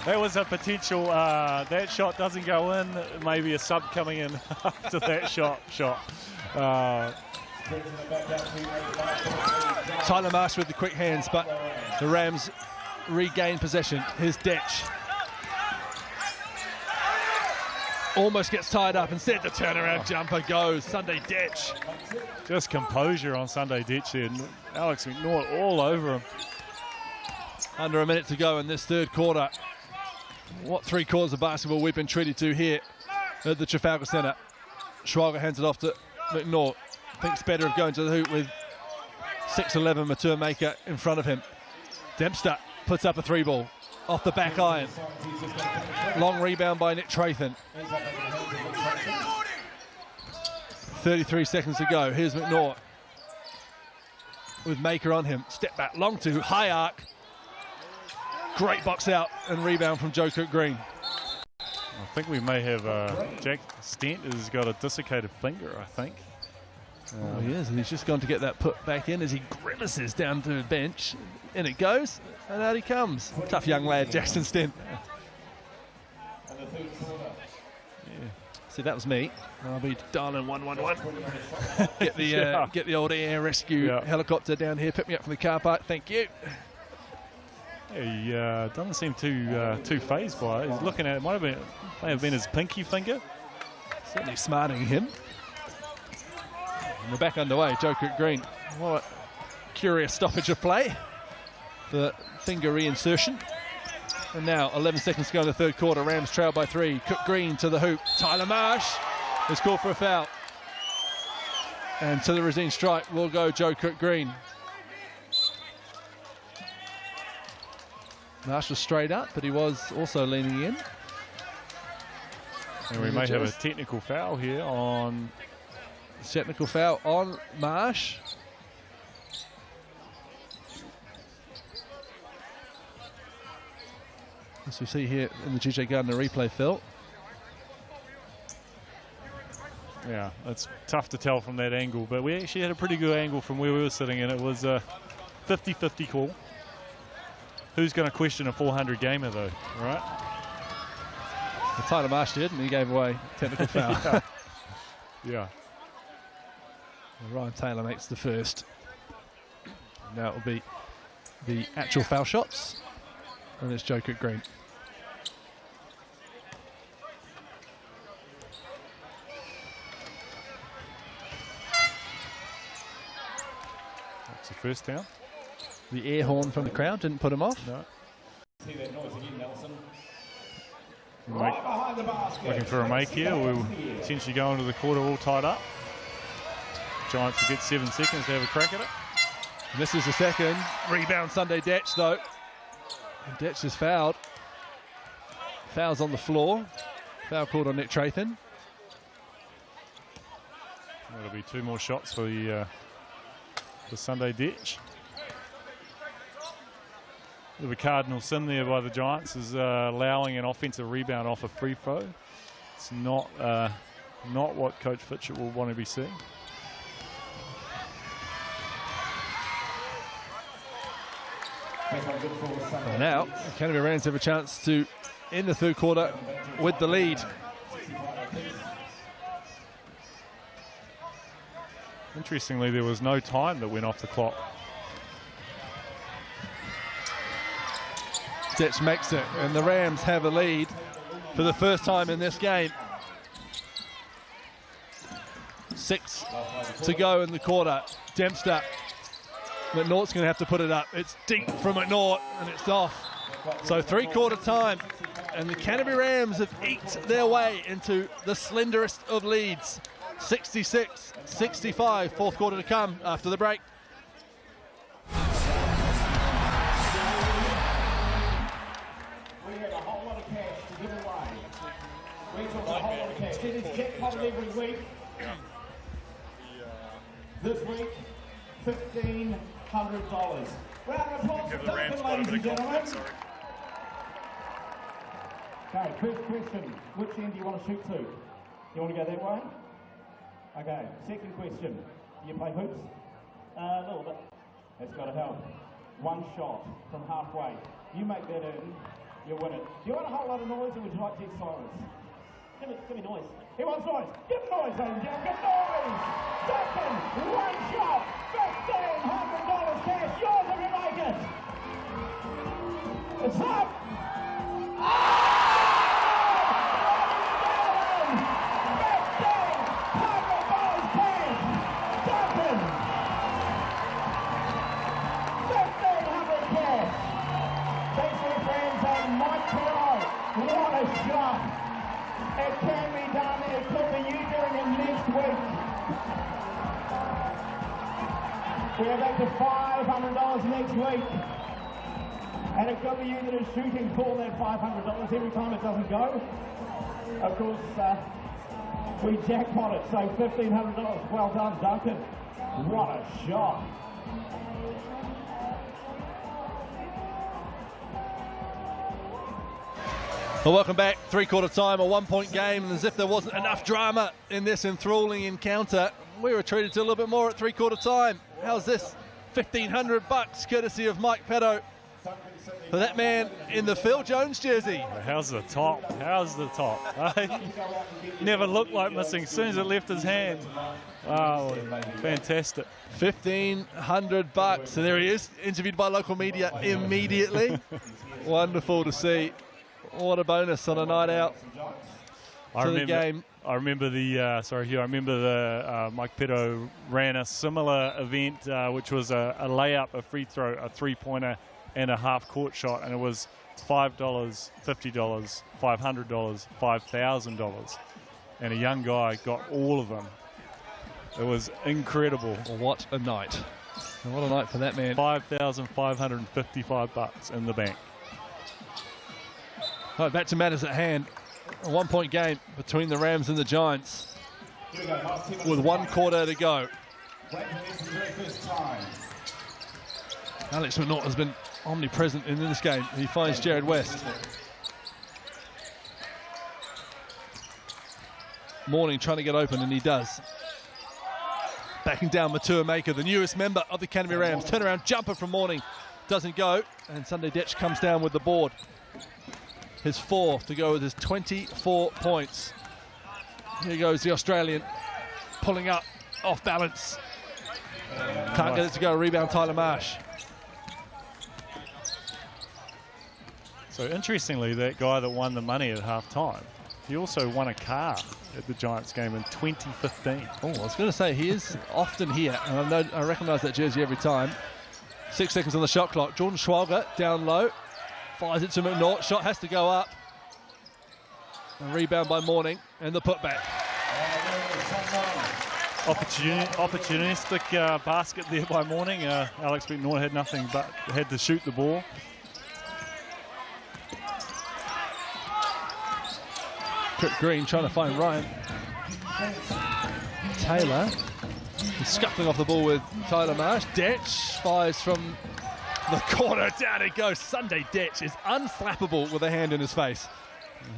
That was a potential, that shot doesn't go in, maybe a sub coming in after that shot. Tyler Marsh with the quick hands, but the Rams regain possession. Here's Detch. Almost gets tied up. Instead, the turnaround jumper goes. Sunday Detch. Just composure on Sunday Detch there. Alex McNaught all over him. Under a minute to go in this third quarter. What 3 quarters of basketball we've been treated to here at the Trafalgar Centre. Schwager hands it off to McNaught. Thinks better of going to the hoop with 6'11" mature maker in front of him. Dempster puts up a 3 ball off the back iron. Long rebound by Nick Trayton. 33 seconds to go. Here's McNaught with Maker on him. Step back, long two, high arc. Great box out and rebound from Joe Cook-Green. I think we may have Jack Stent has got a desiccated finger, I think. Oh, he is, and he's just gone to get that put back in as he grimaces down to the bench. In it goes, and out he comes. Tough young lad, Jackson Stent. Yeah. See, that was me. I'll be dialing 111. Get the old air rescue helicopter down here, pick me up from the car park. Thank you. He doesn't seem too phased by it. He's looking at it. May have been his pinky finger. Certainly smarting him. And we're back underway. Joe Cook-Green. What a curious stoppage of play. The finger reinsertion. And now 11 seconds to go in the third quarter. Rams trail by 3. Cook-Green to the hoop. Tyler Marsh is called for a foul. And to the Rosine strike will go Joe Cook-Green. Marsh was straight up, but he was also leaning in. And we may have a technical foul here on... Technical foul on Marsh. As we see here in the GJ Gardner replay, Phil. Yeah, it's tough to tell from that angle, but we actually had a pretty good angle from where we were sitting, and it was a 50-50 call. Who's going to question a 400 gamer though, right? Well, Tyler Marsh did, and he gave away technical foul. Yeah. Well, Ryan Taylor makes the first. And now it will be the actual foul shots, and it's Joe Cook-Green. That's the first down. The air horn from the crowd didn't put him off. No. See that noise again, Nelson. Looking for a make here. We'll potentially go into the quarter all tied up. Giants will get 7 seconds to have a crack at it. And this is the second. Rebound Sunday Detch though. And Detch is fouled. Foul's on the floor. Foul called on Nick Trayton. That'll be 2 more shots for the Sunday Detch. The cardinal sin there by the Giants is allowing an offensive rebound off a free throw. It's not what Coach Fitcher will want to be seeing. And now, Canterbury Rams have a chance to end the third quarter with the lead. Interestingly, there was no time that went off the clock. Detch makes it, and the Rams have a lead for the first time in this game. 6 to go in the quarter. Dempster. McNaught's going to have to put it up. It's deep from McNaught, and it's off. So 3-quarter time, and the Canterbury Rams have eked their way into the slenderest of leads. 66-65, fourth quarter to come after the break. It is jackpot every week. This week, $1,500. Round of applause for Duncan, ladies and gentlemen. Okay, first question. Which end do you want to shoot to? You want to go that way? Okay, second question. Do you play hoops? A little bit. That's got to help. One shot from halfway. You make that in, you win it. Do you want a whole lot of noise or would you like to get silence? Give me noise. He wants noise. Give noise, ladies and gentlemen. Give noise! Duncan, one shot, $1,500 cash. Yours if you make it. It's up. What a shot! It can be done. It could be you doing it next week. We're back to $500 next week. And it could be you that is shooting for that $500 every time it doesn't go. Of course, we jackpot it, so $1,500. Well done, Duncan. What a shot. Well, welcome back. Three-quarter time, a 1-point game, and as if there wasn't enough drama in this enthralling encounter, we were treated to a little bit more at three-quarter time. How's this? $1,500 courtesy of Mike Petto for that man in the Phil Jones jersey. How's the top? How's the top? Never looked like missing as soon as it left his hand. Oh, fantastic. $1,500, and there he is, interviewed by local media immediately. Wonderful to see. What a bonus on a night out to the game. I remember the, sorry Hugh, I remember the Mike Petto ran a similar event, which was a layup, a free throw, a three-pointer, and a half-court shot, and it was $5, $50, $500, $5,000. And a young guy got all of them. It was incredible. What a night. What a night for that man. $5,555 in the bank. Right, back to matters at hand. A 1-point game between the Rams and the Giants with 1 quarter to go. Alex McNaught has been omnipresent in this game. He finds Jared West. Morning trying to get open, and he does. Backing down Matua Maker, the newest member of the Canterbury Rams. Turnaround jumper from Morning. Doesn't go, and Sunday Detch comes down with the board. His 4th to go with his 24 points. Here goes the Australian, pulling up, off balance. Can't get it to go, rebound Tyler Marsh. So interestingly, that guy that won the money at half-time, he also won a car at the Giants game in 2015. Oh, I was going to say, he is often here, and I recognise that jersey every time. 6 seconds on the shot clock. Jordan Schwalger down low. Fires it to McNaught. Shot has to go up. A rebound by Morning, and the putback. Opportunistic basket there by Morning. Alex McNaught had nothing but had to shoot the ball. Trip Green trying to find Ryan. Taylor scuffling off the ball with Tyler Marsh. Detch fires from the corner, down it goes. Sunday Detch is unflappable with a hand in his face.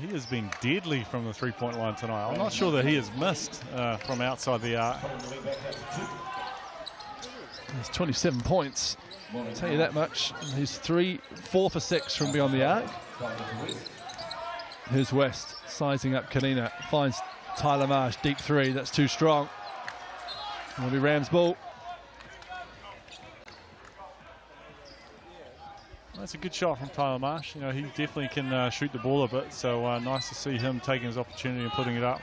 He has been deadly from the three-point line tonight. I'm not sure that he has missed from outside the arc. He's 27 points, I'll tell you that much. He's 4 for 6 from beyond the arc. Here's West sizing up Kanina, finds Tyler Marsh, deep 3, that's too strong. It'll be Rams ball. That's a good shot from Tyler Marsh. You know, he definitely can shoot the ball a bit, so nice to see him taking his opportunity and putting it up.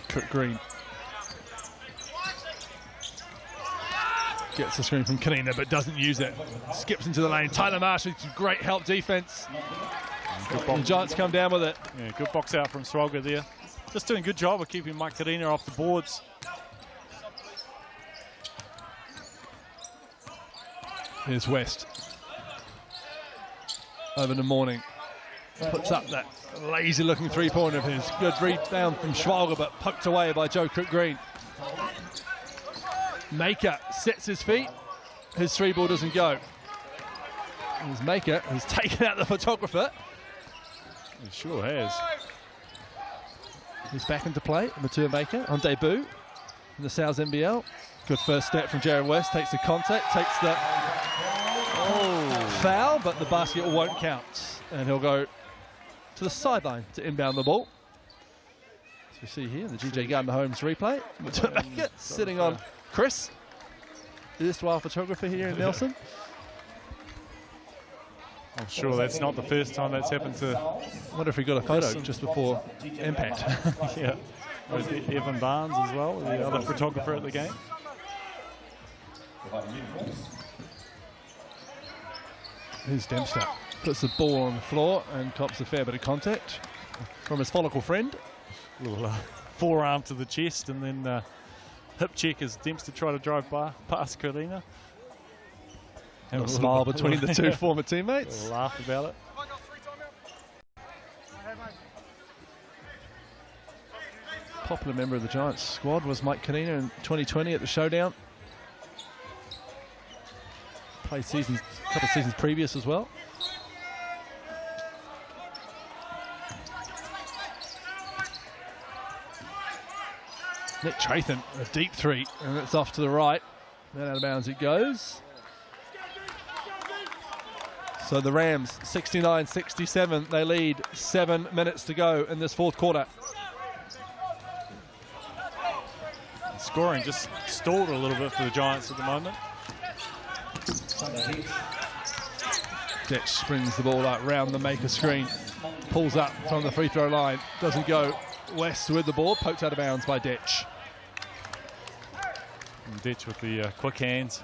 Cook Green gets the screen from Kanina, but doesn't use it. Skips into the lane. Tyler Marsh with great help defense. The Giants come down with it. Yeah, good box out from Swalger there. Just doing a good job of keeping Mike Kanina off the boards. Here's West. Over to Morning. Puts up that lazy-looking three-pointer of his. Good rebound from Schwalger, but poked away by Joe Cook Green. Maker sets his feet. His three ball doesn't go. His maker has taken out the photographer. He sure has. He's back into play. Mature Maker on debut in the NZNBL. Good first step from Jared West. Takes the contact, takes the foul, but the basket won't count. And he'll go to the sideline to inbound the ball. As we see here, the GJ Gardner Holmes replay. Mature Maker sitting on Chris, the erstwhile photographer here in Nelson. I'm sure that's not the first time that's happened to... I wonder if we got a photo just before impact. Yeah, there's Evan Barnes as well, the other photographer at the game. Here's Dempster. Puts the ball on the floor and cops a fair bit of contact from his follicle friend. A little forearm to the chest and then hip check as Dempster tried to drive past Karina. A smile between the two former teammates. Laugh about it. Popular member of the Giants squad was Mike Kanina in 2020 at the Showdown. Played a couple of seasons previous as well. Nick Trathan, a deep three, and it's off to the right. Then out of bounds it goes. So the Rams, 69-67, they lead 7 minutes to go in this fourth quarter. Scoring just stalled a little bit for the Giants at the moment. Detch springs the ball out round the Maker screen, pulls up from the free throw line, doesn't go. West with the ball, poked out of bounds by Detch. And Detch with the quick hands.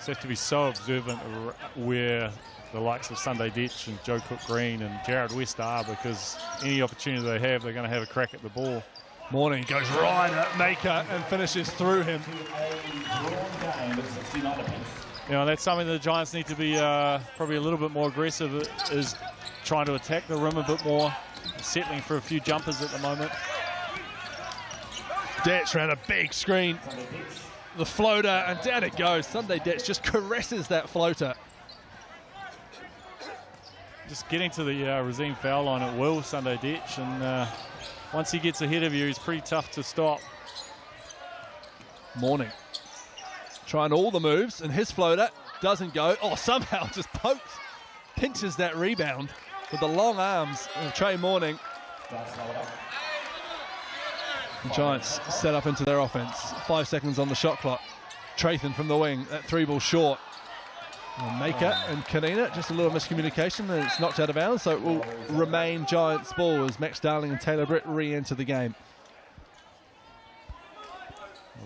Have to be so observant where the likes of Sunday Detch and Joe Cook-Green and Jared West are, because any opportunity they have, they're going to have a crack at the ball. Morning goes right at Maker and finishes through him. You know, that's something that the Giants need to be probably a little bit more aggressive, is trying to attack the rim a bit more, settling for a few jumpers at the moment. Detch ran a big screen. The floater, and down it goes. Sunday Detch just caresses that floater. Just getting to the Razim foul line at will, Sunday Detch, and once he gets ahead of you, he's pretty tough to stop. Morning trying all the moves, and his floater doesn't go. Oh, somehow just pinches that rebound with the long arms of Trey Morning. The Giants set up into their offense. 5 seconds on the shot clock. Trathan from the wing, that three ball short. And Maker and Kanina, just a little miscommunication, and it's knocked out of bounds, so it will remain Giants ball as Max Darling and Taylor Britt re-enter the game.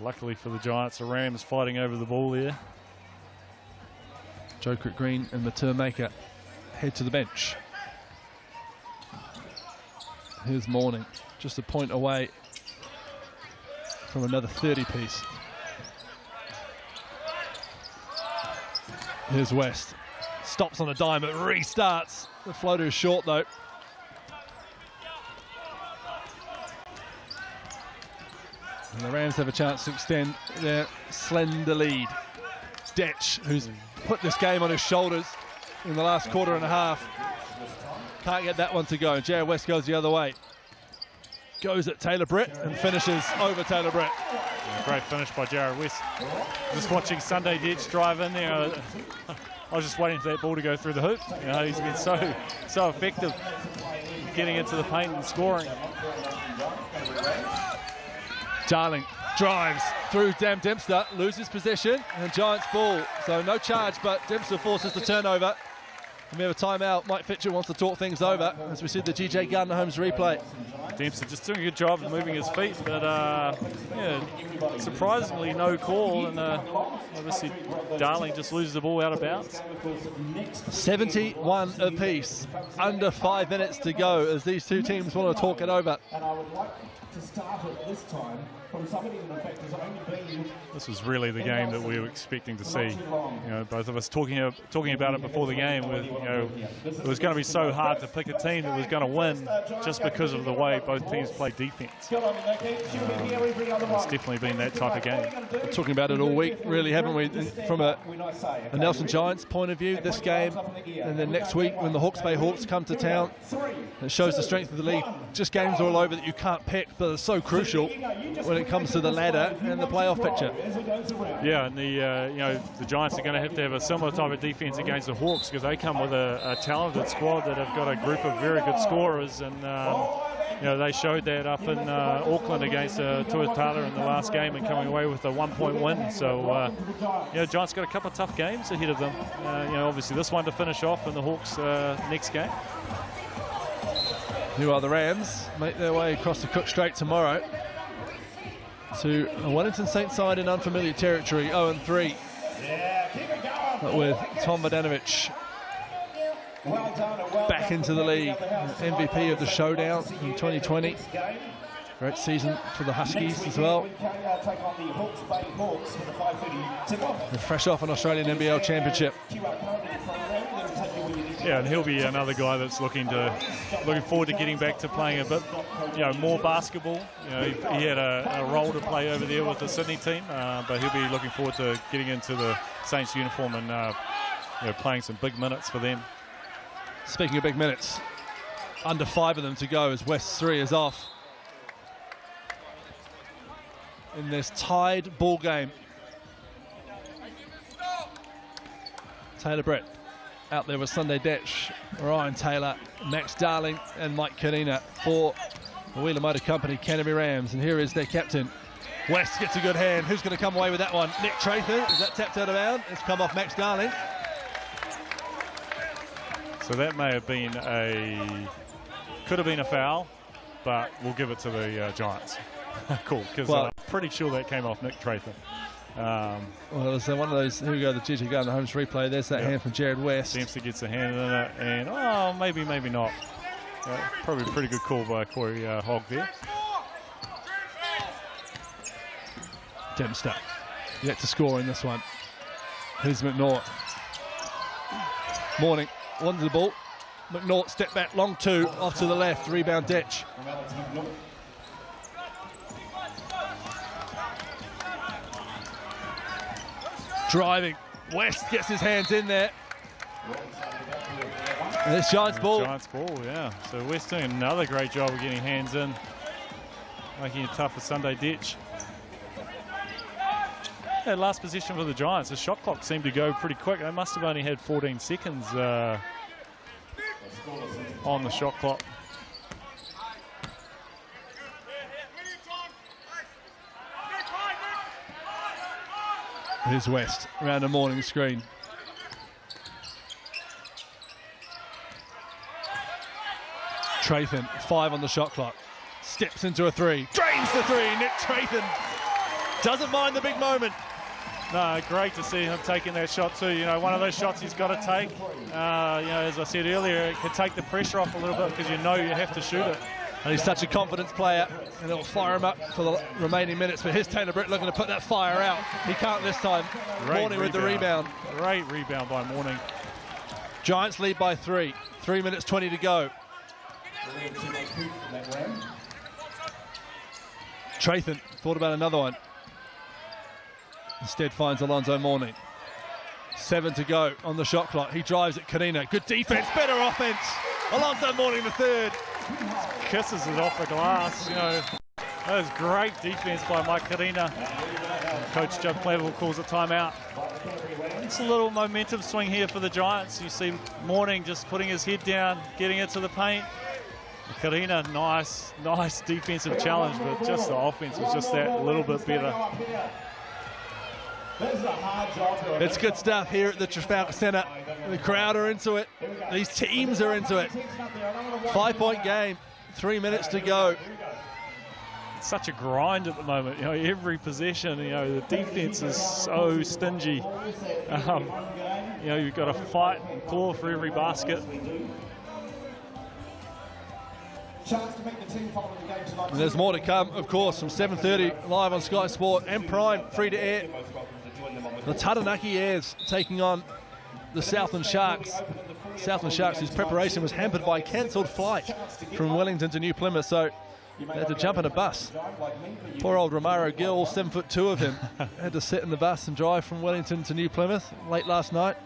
Luckily for the Giants, the Rams fighting over the ball there. Joe Cook-Green and Matur Maker head to the bench. Here's Morning, just a point away from another 30-piece. Here's West. Stops on a dime, it restarts. The floater is short though. And the Rams have a chance to extend their slender lead. Detch, who's put this game on his shoulders in the last quarter and a half, can't get that one to go. Jared West goes the other way. Goes at Taylor Britt and finishes over Taylor Britt. Yeah, great finish by Jared West. Just watching Sunday Detch drive in there. I was just waiting for that ball to go through the hoop. You know, he's been so effective getting into the paint and scoring. Darling drives through Dempster, loses possession, and Giants ball. So no charge, but Dempster forces the turnover. And we have a timeout. Mike Fitcher wants to talk things over as we see the GJ Gardner Holmes replay. Dempster just doing a good job of moving his feet, but yeah, surprisingly no call, and obviously Darling just loses the ball out of bounds. 71 apiece, under 5 minutes to go as these two teams want to talk it over. And I would like to start it this time from somebody that in fact has only been... This was really the game that we were expecting to see. You know, both of us talking about it before the game, with it was going to be so hard to pick a team that was going to win just because of the way both teams play defense. It's definitely been that type of game. We're talking about it all week, really, haven't we? From a Nelson Giants point of view, this game, and then next week when the Hawke's Bay Hawks come to town, it shows the strength of the league. Just games all over that you can't pick, but are so crucial when it comes to the ladder and the playoff picture. Yeah, and the Giants are going to have a similar type of defense against the Hawks because they come with a talented squad that have got a group of very good scorers, and they showed that up in Auckland against Tuatara in the last game and coming away with a 1-point win. So Giants got a couple of tough games ahead of them. Obviously this one to finish off, and the Hawks next game. Who are the Rams? Make their way across the Cook Strait tomorrow to a Wellington Saints side in unfamiliar territory, 0-3. But with Tom Vodanovic back into the league, MVP of the showdown in 2020. Great season for the Huskies as well. They're fresh off an Australian NBL championship. Yeah, and he'll be another guy that's looking forward to getting back to playing a bit, more basketball. He had a role to play over there with the Sydney team, but he'll be looking forward to getting into the Saints uniform and playing some big minutes for them. Speaking of big minutes, under 5 of them to go as West 3 is off in this tied ball game. Taylor Brett out there with Sunday Detch, Ryan Taylor, Max Darling and Mike Karina for the Wheeler Motor Company Canterbury Rams. And here is their captain. West gets a good hand. Who's going to come away with that one? Nick Trathan. Is that tapped out of bounds? It's come off Max Darling. So that may have been could have been a foul, but we'll give it to the Giants. Cool, because I'm pretty sure that came off Nick Trathan. Well, it's one of those, here we go, the GG go in the homes replay. There's that hand from Jared West. Dempsey gets a hand in it, and maybe not. Probably a pretty good call by Corey Hogg there. Dempster yet to score in this one. Here's McNaught. Morning, won the ball. McNaught step back, long 2, off to the left, rebound Detch. Driving, West gets his hands in there. And it's Giants ball. Giants ball, yeah. So West doing another great job of getting hands in, making it tough for Sunday Detch. That last position for the Giants, the shot clock seemed to go pretty quick. They must have only had 14 seconds on the shot clock. Here's West around the morning screen. Trathan, 5 on the shot clock. Steps into a 3. Drains the 3. Nick Trathan doesn't mind the big moment. No, great to see him taking that shot too. One of those shots he's got to take. As I said earlier, it can take the pressure off a little bit because you have to shoot it. And he's such a confidence player, and it'll fire him up for the remaining minutes. But here's Taylor Britt looking to put that fire out. He can't this time. Morning with the rebound. Great rebound by Morning. Giants lead by 3. 3 minutes 20 to go. Trathan thought about another one. Instead finds Alonzo Morning. 7 to go on the shot clock. He drives at Karina. Good defense, better offense. Alonzo Morning the 3rd. Kisses it off the glass. That was great defense by Mike Karina. Coach Judd Claverville calls a timeout. It's a little momentum swing here for the Giants. You see Morning just putting his head down, getting it to the paint. Karina, nice defensive challenge, but just the offense was just that little bit better. It's good stuff here at the Trafalgar Centre. The crowd are into it. These teams are into it. 5-point game, 3 minutes to go. It's such a grind at the moment. Every possession, the defense is so stingy. You've got to fight and claw for every basket. And there's more to come, of course, from 7:30 live on Sky Sport and Prime, free to air. The Taranaki Airs taking on the Southland Sharks. Southland Sharks, whose preparation was hampered by cancelled flight from Wellington to New Plymouth, so they had to jump in a bus. Poor old Romaro Gill, 7'2" of him, had to sit in the bus and drive from Wellington to New Plymouth late last night.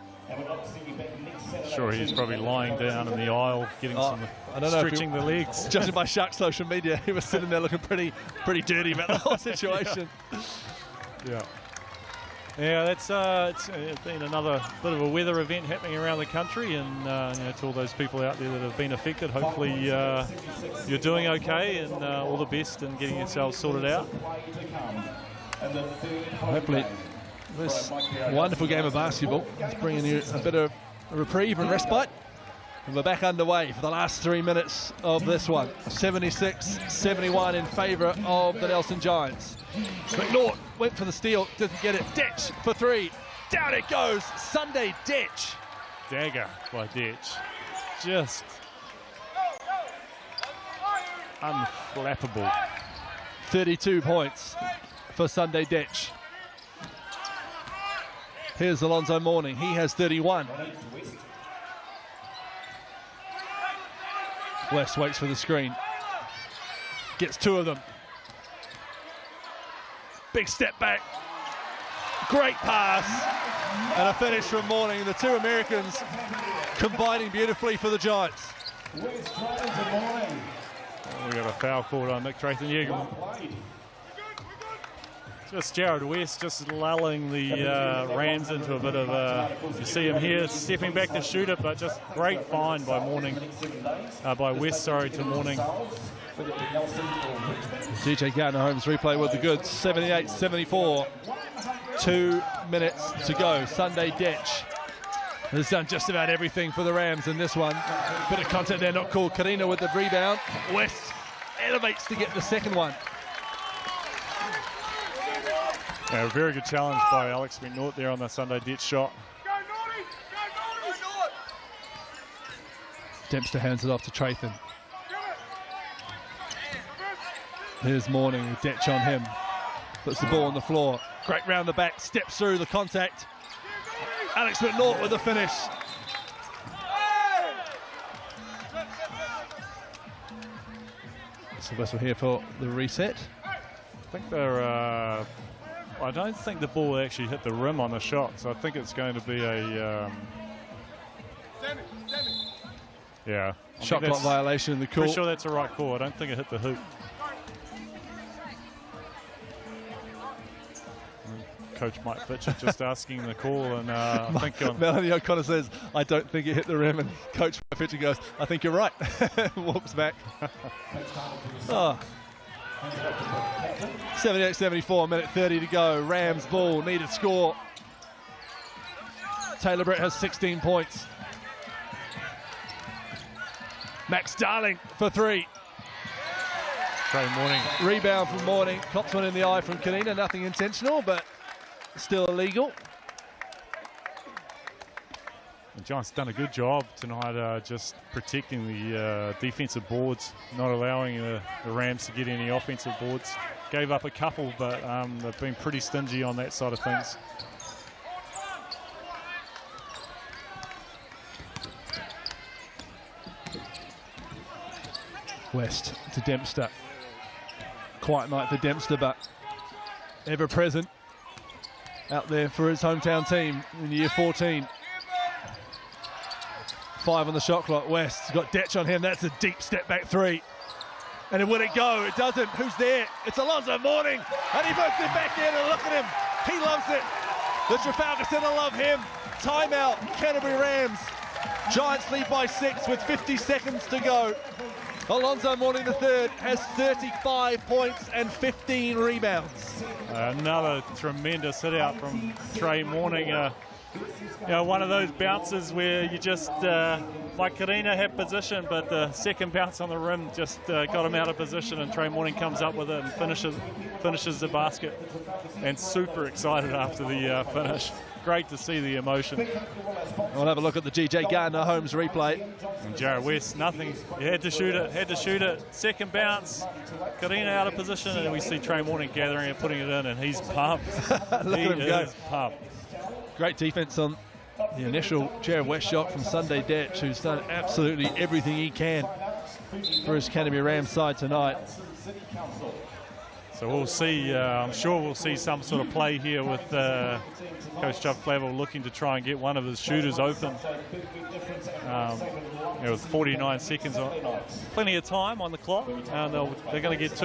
Sure, he's probably lying down in the aisle, getting some stretching the legs. Judging by Shark social media, he was sitting there looking pretty dirty about the whole situation. Yeah, that's it's been another bit of a weather event happening around the country, and you know, to all those people out there that have been affected, hopefully you're doing okay, and all the best in getting yourselves sorted out. Hopefully this wonderful game of basketball is bringing you a bit of a reprieve and respite. And we're back underway for the last 3 minutes of this one. 76-71 in favour of the Nelson Giants. McNaught went for the steal, doesn't get it. Detch for three. Down it goes. Sunday Detch. Dagger by Detch. Just unflappable. 32 points for Sunday Detch. Here's Alonzo Mourning. He has 31. West waits for the screen. Gets two of them. Big step back. Great pass. And a finish from Mourning. The two Americans combining beautifully for the Giants. We got a foul called on Nick Trathon. Just Jared West just lulling the Rams into a bit of a, you see him here stepping back to shoot it, but just great find by by West, sorry, to Mourning. DJ Gardner Holmes replay with the goods. 78-74. 2 minutes to go. Sunday Detch has done just about everything for the Rams in this one. Bit of contact there, not called. Karina with the rebound. West elevates to get the second one. Yeah, a very good challenge by Alex McNaught there on the Sunday Detch shot. Dempster hands it off to Trathon. Here's Mourning with Detch on him. Puts the ball on the floor. Great round the back, steps through the contact. Alex McNaught with the finish. So we're here for the reset. I think they're I don't think the ball actually hit the rim on the shot, so I think it's going to be a yeah, shot clock violation in the call. Pretty sure that's a right call. I don't think it hit the hoop. Coach Mike Fitcher just asking the call, and I think Melanie O'Connor says, I don't think it hit the rim, and Coach Mike Fitcher goes, I think you're right. Walks back. 78-74, minute 30 to go. Rams ball, needed score. Taylor Brett has 16 points. Max Darling for three. Trey Mourning. Rebound from Mourning. Cops one in the eye from Kanina. Nothing intentional, but still illegal. The Giants done a good job tonight just protecting the defensive boards, not allowing the Rams to get any offensive boards. Gave up a couple, but they've been pretty stingy on that side of things. West to Dempster. Quiet night for Dempster, but ever present out there for his hometown team in year 14. 5 on the shot clock. West's got Detch on him. That's a deep step back three. And will it go? It doesn't. Who's there? It's Alonzo Mourning. And he puts it back in, and look at him. He loves it. The Trafalgar Centre love him. Timeout, Canterbury Rams. Giants lead by 6 with 50 seconds to go. Alonzo Mourning III has 35 points and 15 rebounds. Another tremendous hit out from Trey Mourning. You know, one of those bounces where you just, like Karina had position, but the second bounce on the rim just got him out of position, and Trey Mourning comes up with it and finishes the basket. And super excited after the finish. Great to see the emotion. We'll have a look at the GJ Gardner Holmes replay. And Jared West, nothing. He had to shoot it, Second bounce, Karina out of position, and we see Trey Mourning gathering it, putting it in, and he's pumped. Look at him go. Pumped. Great defense on The initial Jared West shot from Sunday Detch, who's done absolutely everything he can for his Canterbury Rams side tonight. So we'll see, I'm sure we'll see some sort of play here with Coach Jeff Flavel looking to try and get one of his shooters open. With 49 seconds, plenty of time on the clock. They're going to get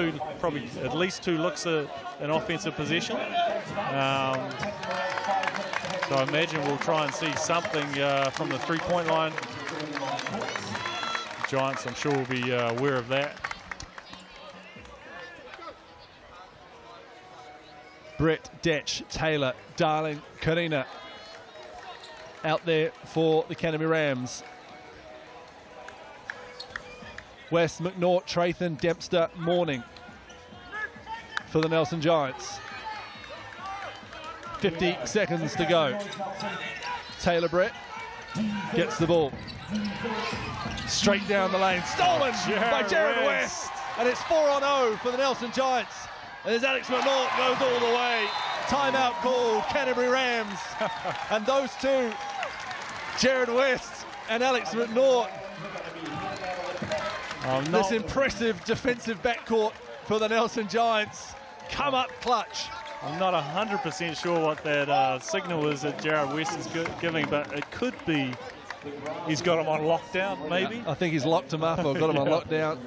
probably at least 2 looks at an offensive possession. So I imagine we'll try and see something from the three-point line. The Giants, I'm sure, will be aware of that. Brett, Detch, Taylor, Darling, Karina out there for the Canterbury Rams. West, McNaught, Trathan, Dempster, Morning for the Nelson Giants. 50 seconds to go. Taylor Brett gets the ball. Straight down the lane. Stolen by Jared West. And it's 4-on-0 for the Nelson Giants. And as Alex McNaught goes all the way. Timeout called, Canterbury Rams. And those two, Jared West and Alex McNaught. This impressive defensive backcourt for the Nelson Giants. Come up clutch. I'm not 100% sure what that signal is that Jared West is giving, but it could be he's got him on lockdown, maybe. I think he's locked him up or got him on lockdown.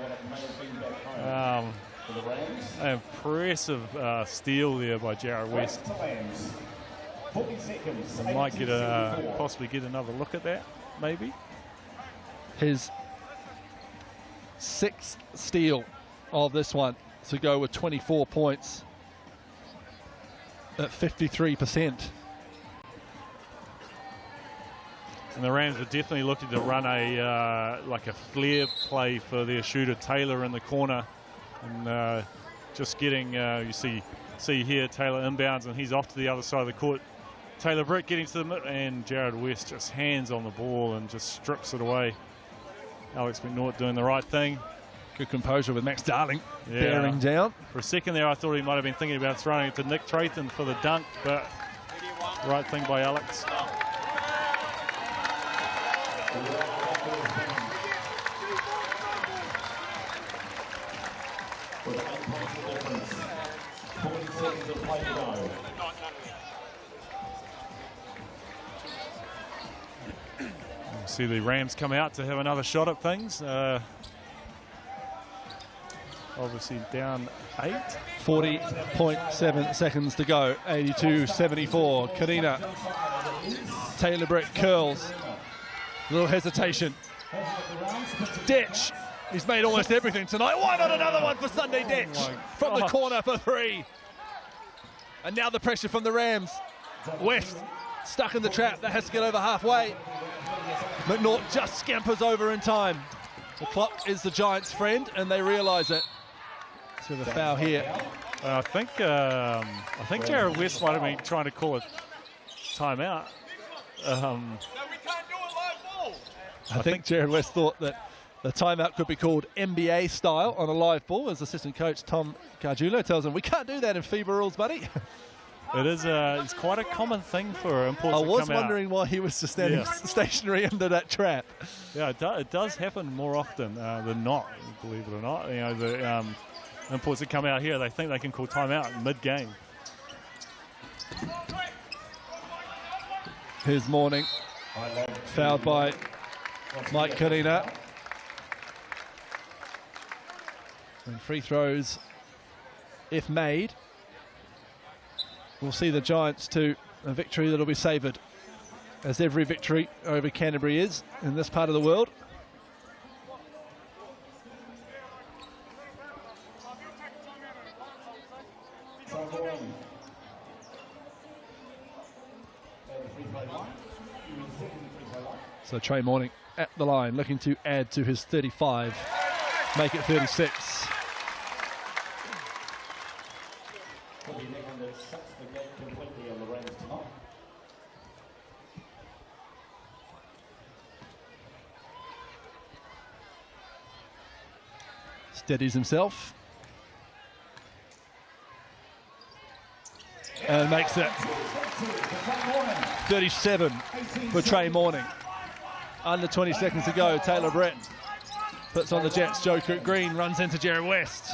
Impressive steal there by Jared West. I might get possibly get another look at that, maybe. His 6th steal of this one to go with 24 points at 53%. And the Rams are definitely looking to run a like a flare play for their shooter Taylor in the corner, and just getting you see here Taylor inbounds and he's off to the other side of the court. Taylor Britt getting to the mid, and Jared West just hands on the ball and just strips it away. Alex McNaught doing the right thing. Good composure with Max Darling bearing down. For a second there, I thought he might have been thinking about throwing it to Nick Trathan for the dunk, but right thing by Alex. See the Rams come out to have another shot at things. Obviously down 8. 40.7 seconds to go. 82-74. Karina. Taylor Brett curls. Little hesitation. Detch. He's made almost everything tonight. Why not another one for Sunday Detch from the corner for 3? And now the pressure from the Rams. West stuck in the trap. That has to get over halfway. McNaught just scampers over in time. The clock is the Giants' friend, and they realise it. So the foul here. I think Jared West might have been trying to call a timeout. I think Jared West thought that the timeout could be called NBA style on a live ball, as assistant coach Tom Gargiulo tells him, we can't do that in FIBA rules, buddy. It is it's quite a common thing for imports. I was wondering why he was just standing stationary under that trap. Yeah, it does happen more often than not, believe it or not. You know, the imports that come out here, they think they can call timeout mid-game. Here's Morning, fouled by Mike Karina. And free throws, if made, we'll see the Giants to a victory that'll be savoured, as every victory over Canterbury is in this part of the world. So Trey Morning at the line, looking to add to his 35, make it 36. Steadies himself. And makes it 37 for Trey Morning. Under 20 seconds to go. Taylor Brett puts on the Jets. Joe Cook Green runs into Jared West.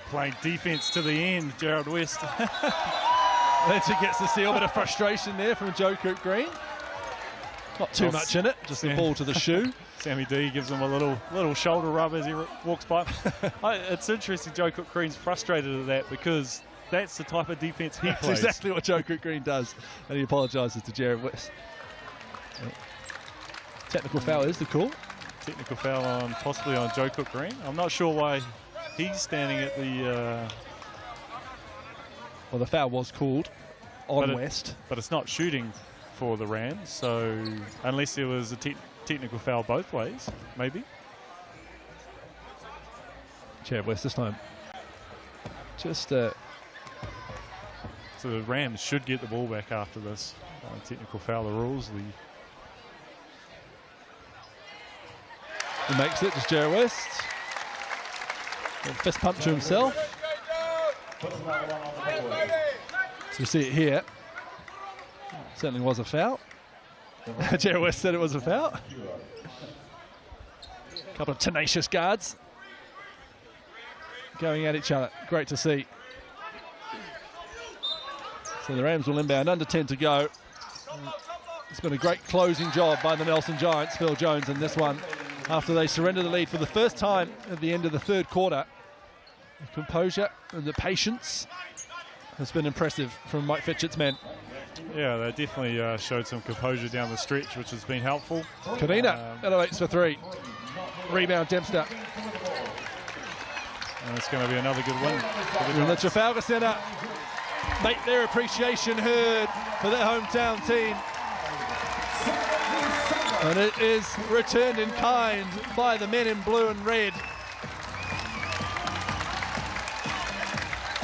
Playing defense to the end, Jared West. Then she gets to see a bit of frustration there from Joe Cook Green. Not too much in it, just the ball to the shoe. Sammy D gives him a little shoulder rub as he walks by. It's interesting Joe Cook Green's frustrated at that because that's the type of defense he plays. That's exactly what Joe Cook Green does, and he apologises to Jared West. Technical foul is the call. Technical foul possibly on Joe Cook Green. I'm not sure why he's standing at the... Well, the foul was called on West. But it's not shooting for the Rams, so unless there was a technical foul both ways, maybe. Jared West this time. Just... So the Rams should get the ball back after this. Technical foul, the rules. He makes it, just Jared West. Fist pump to himself. So you see it here. Certainly was a foul. Jared West said it was a foul. A couple of tenacious guards going at each other. Great to see. So the Rams will inbound, under 10 to go. It's been a great closing job by the Nelson Giants, Phil Jones, in this one. After they surrender the lead for the first time at the end of the third quarter. The composure and the patience has been impressive from Mike Fitchett's men. Yeah, they definitely showed some composure down the stretch, which has been helpful. Kadena elevates for three. Rebound Dempster. And it's going to be another good win. And the Trafalgar Centre make their appreciation heard for their hometown team. And it is returned in kind by the men in blue and red.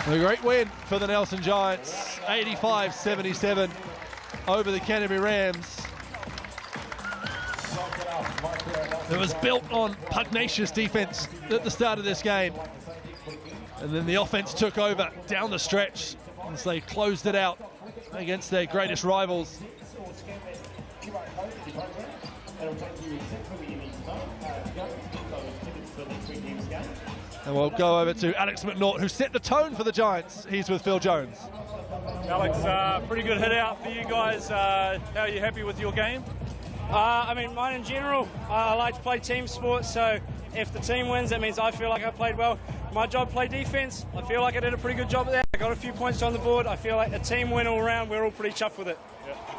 A great win for the Nelson Giants, 85-77 over the Canterbury Rams. It was built on pugnacious defense at the start of this game. And then the offense took over down the stretch as they closed it out against their greatest rivals. And we'll go over to Alex McNaught, who set the tone for the Giants. He's with Phil Jones. Alex, pretty good hit out for you guys. How are you happy with your game? I mean, mine in general, I like to play team sports, so if the team wins, that means I feel like I played well. My job, play defense. I feel like I did a pretty good job of that. I got a few points on the board. I feel like the team win all around. We're all pretty chuffed with it.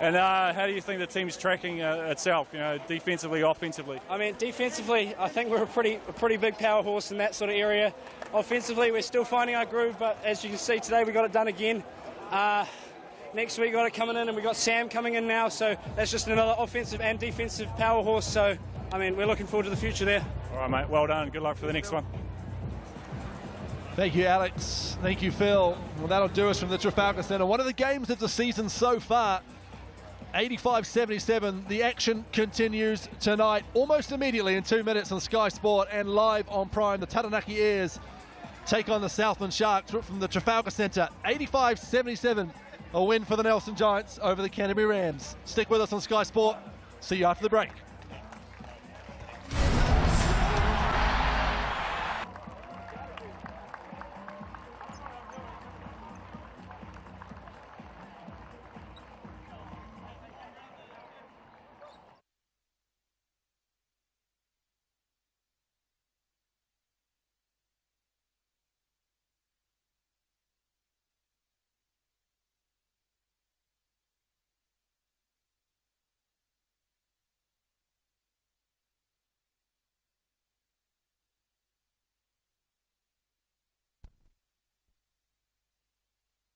And how do you think the team's tracking itself, defensively, offensively? I mean, defensively, I think we're a pretty big power horse in that sort of area. Offensively, we're still finding our groove, but as you can see today, we got it done again. Next week, we got it coming in, and we got Sam coming in now, so that's just another offensive and defensive power horse. So, I mean, we're looking forward to the future there. All right, mate. Well done. Good luck for the next one. Thank you, Alex. Thank you, Phil. Well, that'll do us from the Trafalgar Centre. One of the games of the season so far. 85-77. The action continues tonight, almost immediately in 2 minutes on Sky Sport and live on Prime. The Taranaki Airs take on the Southland Sharks from the Trafalgar Centre. 85-77. A win for the Nelson Giants over the Canterbury Rams. Stick with us on Sky Sport. See you after the break.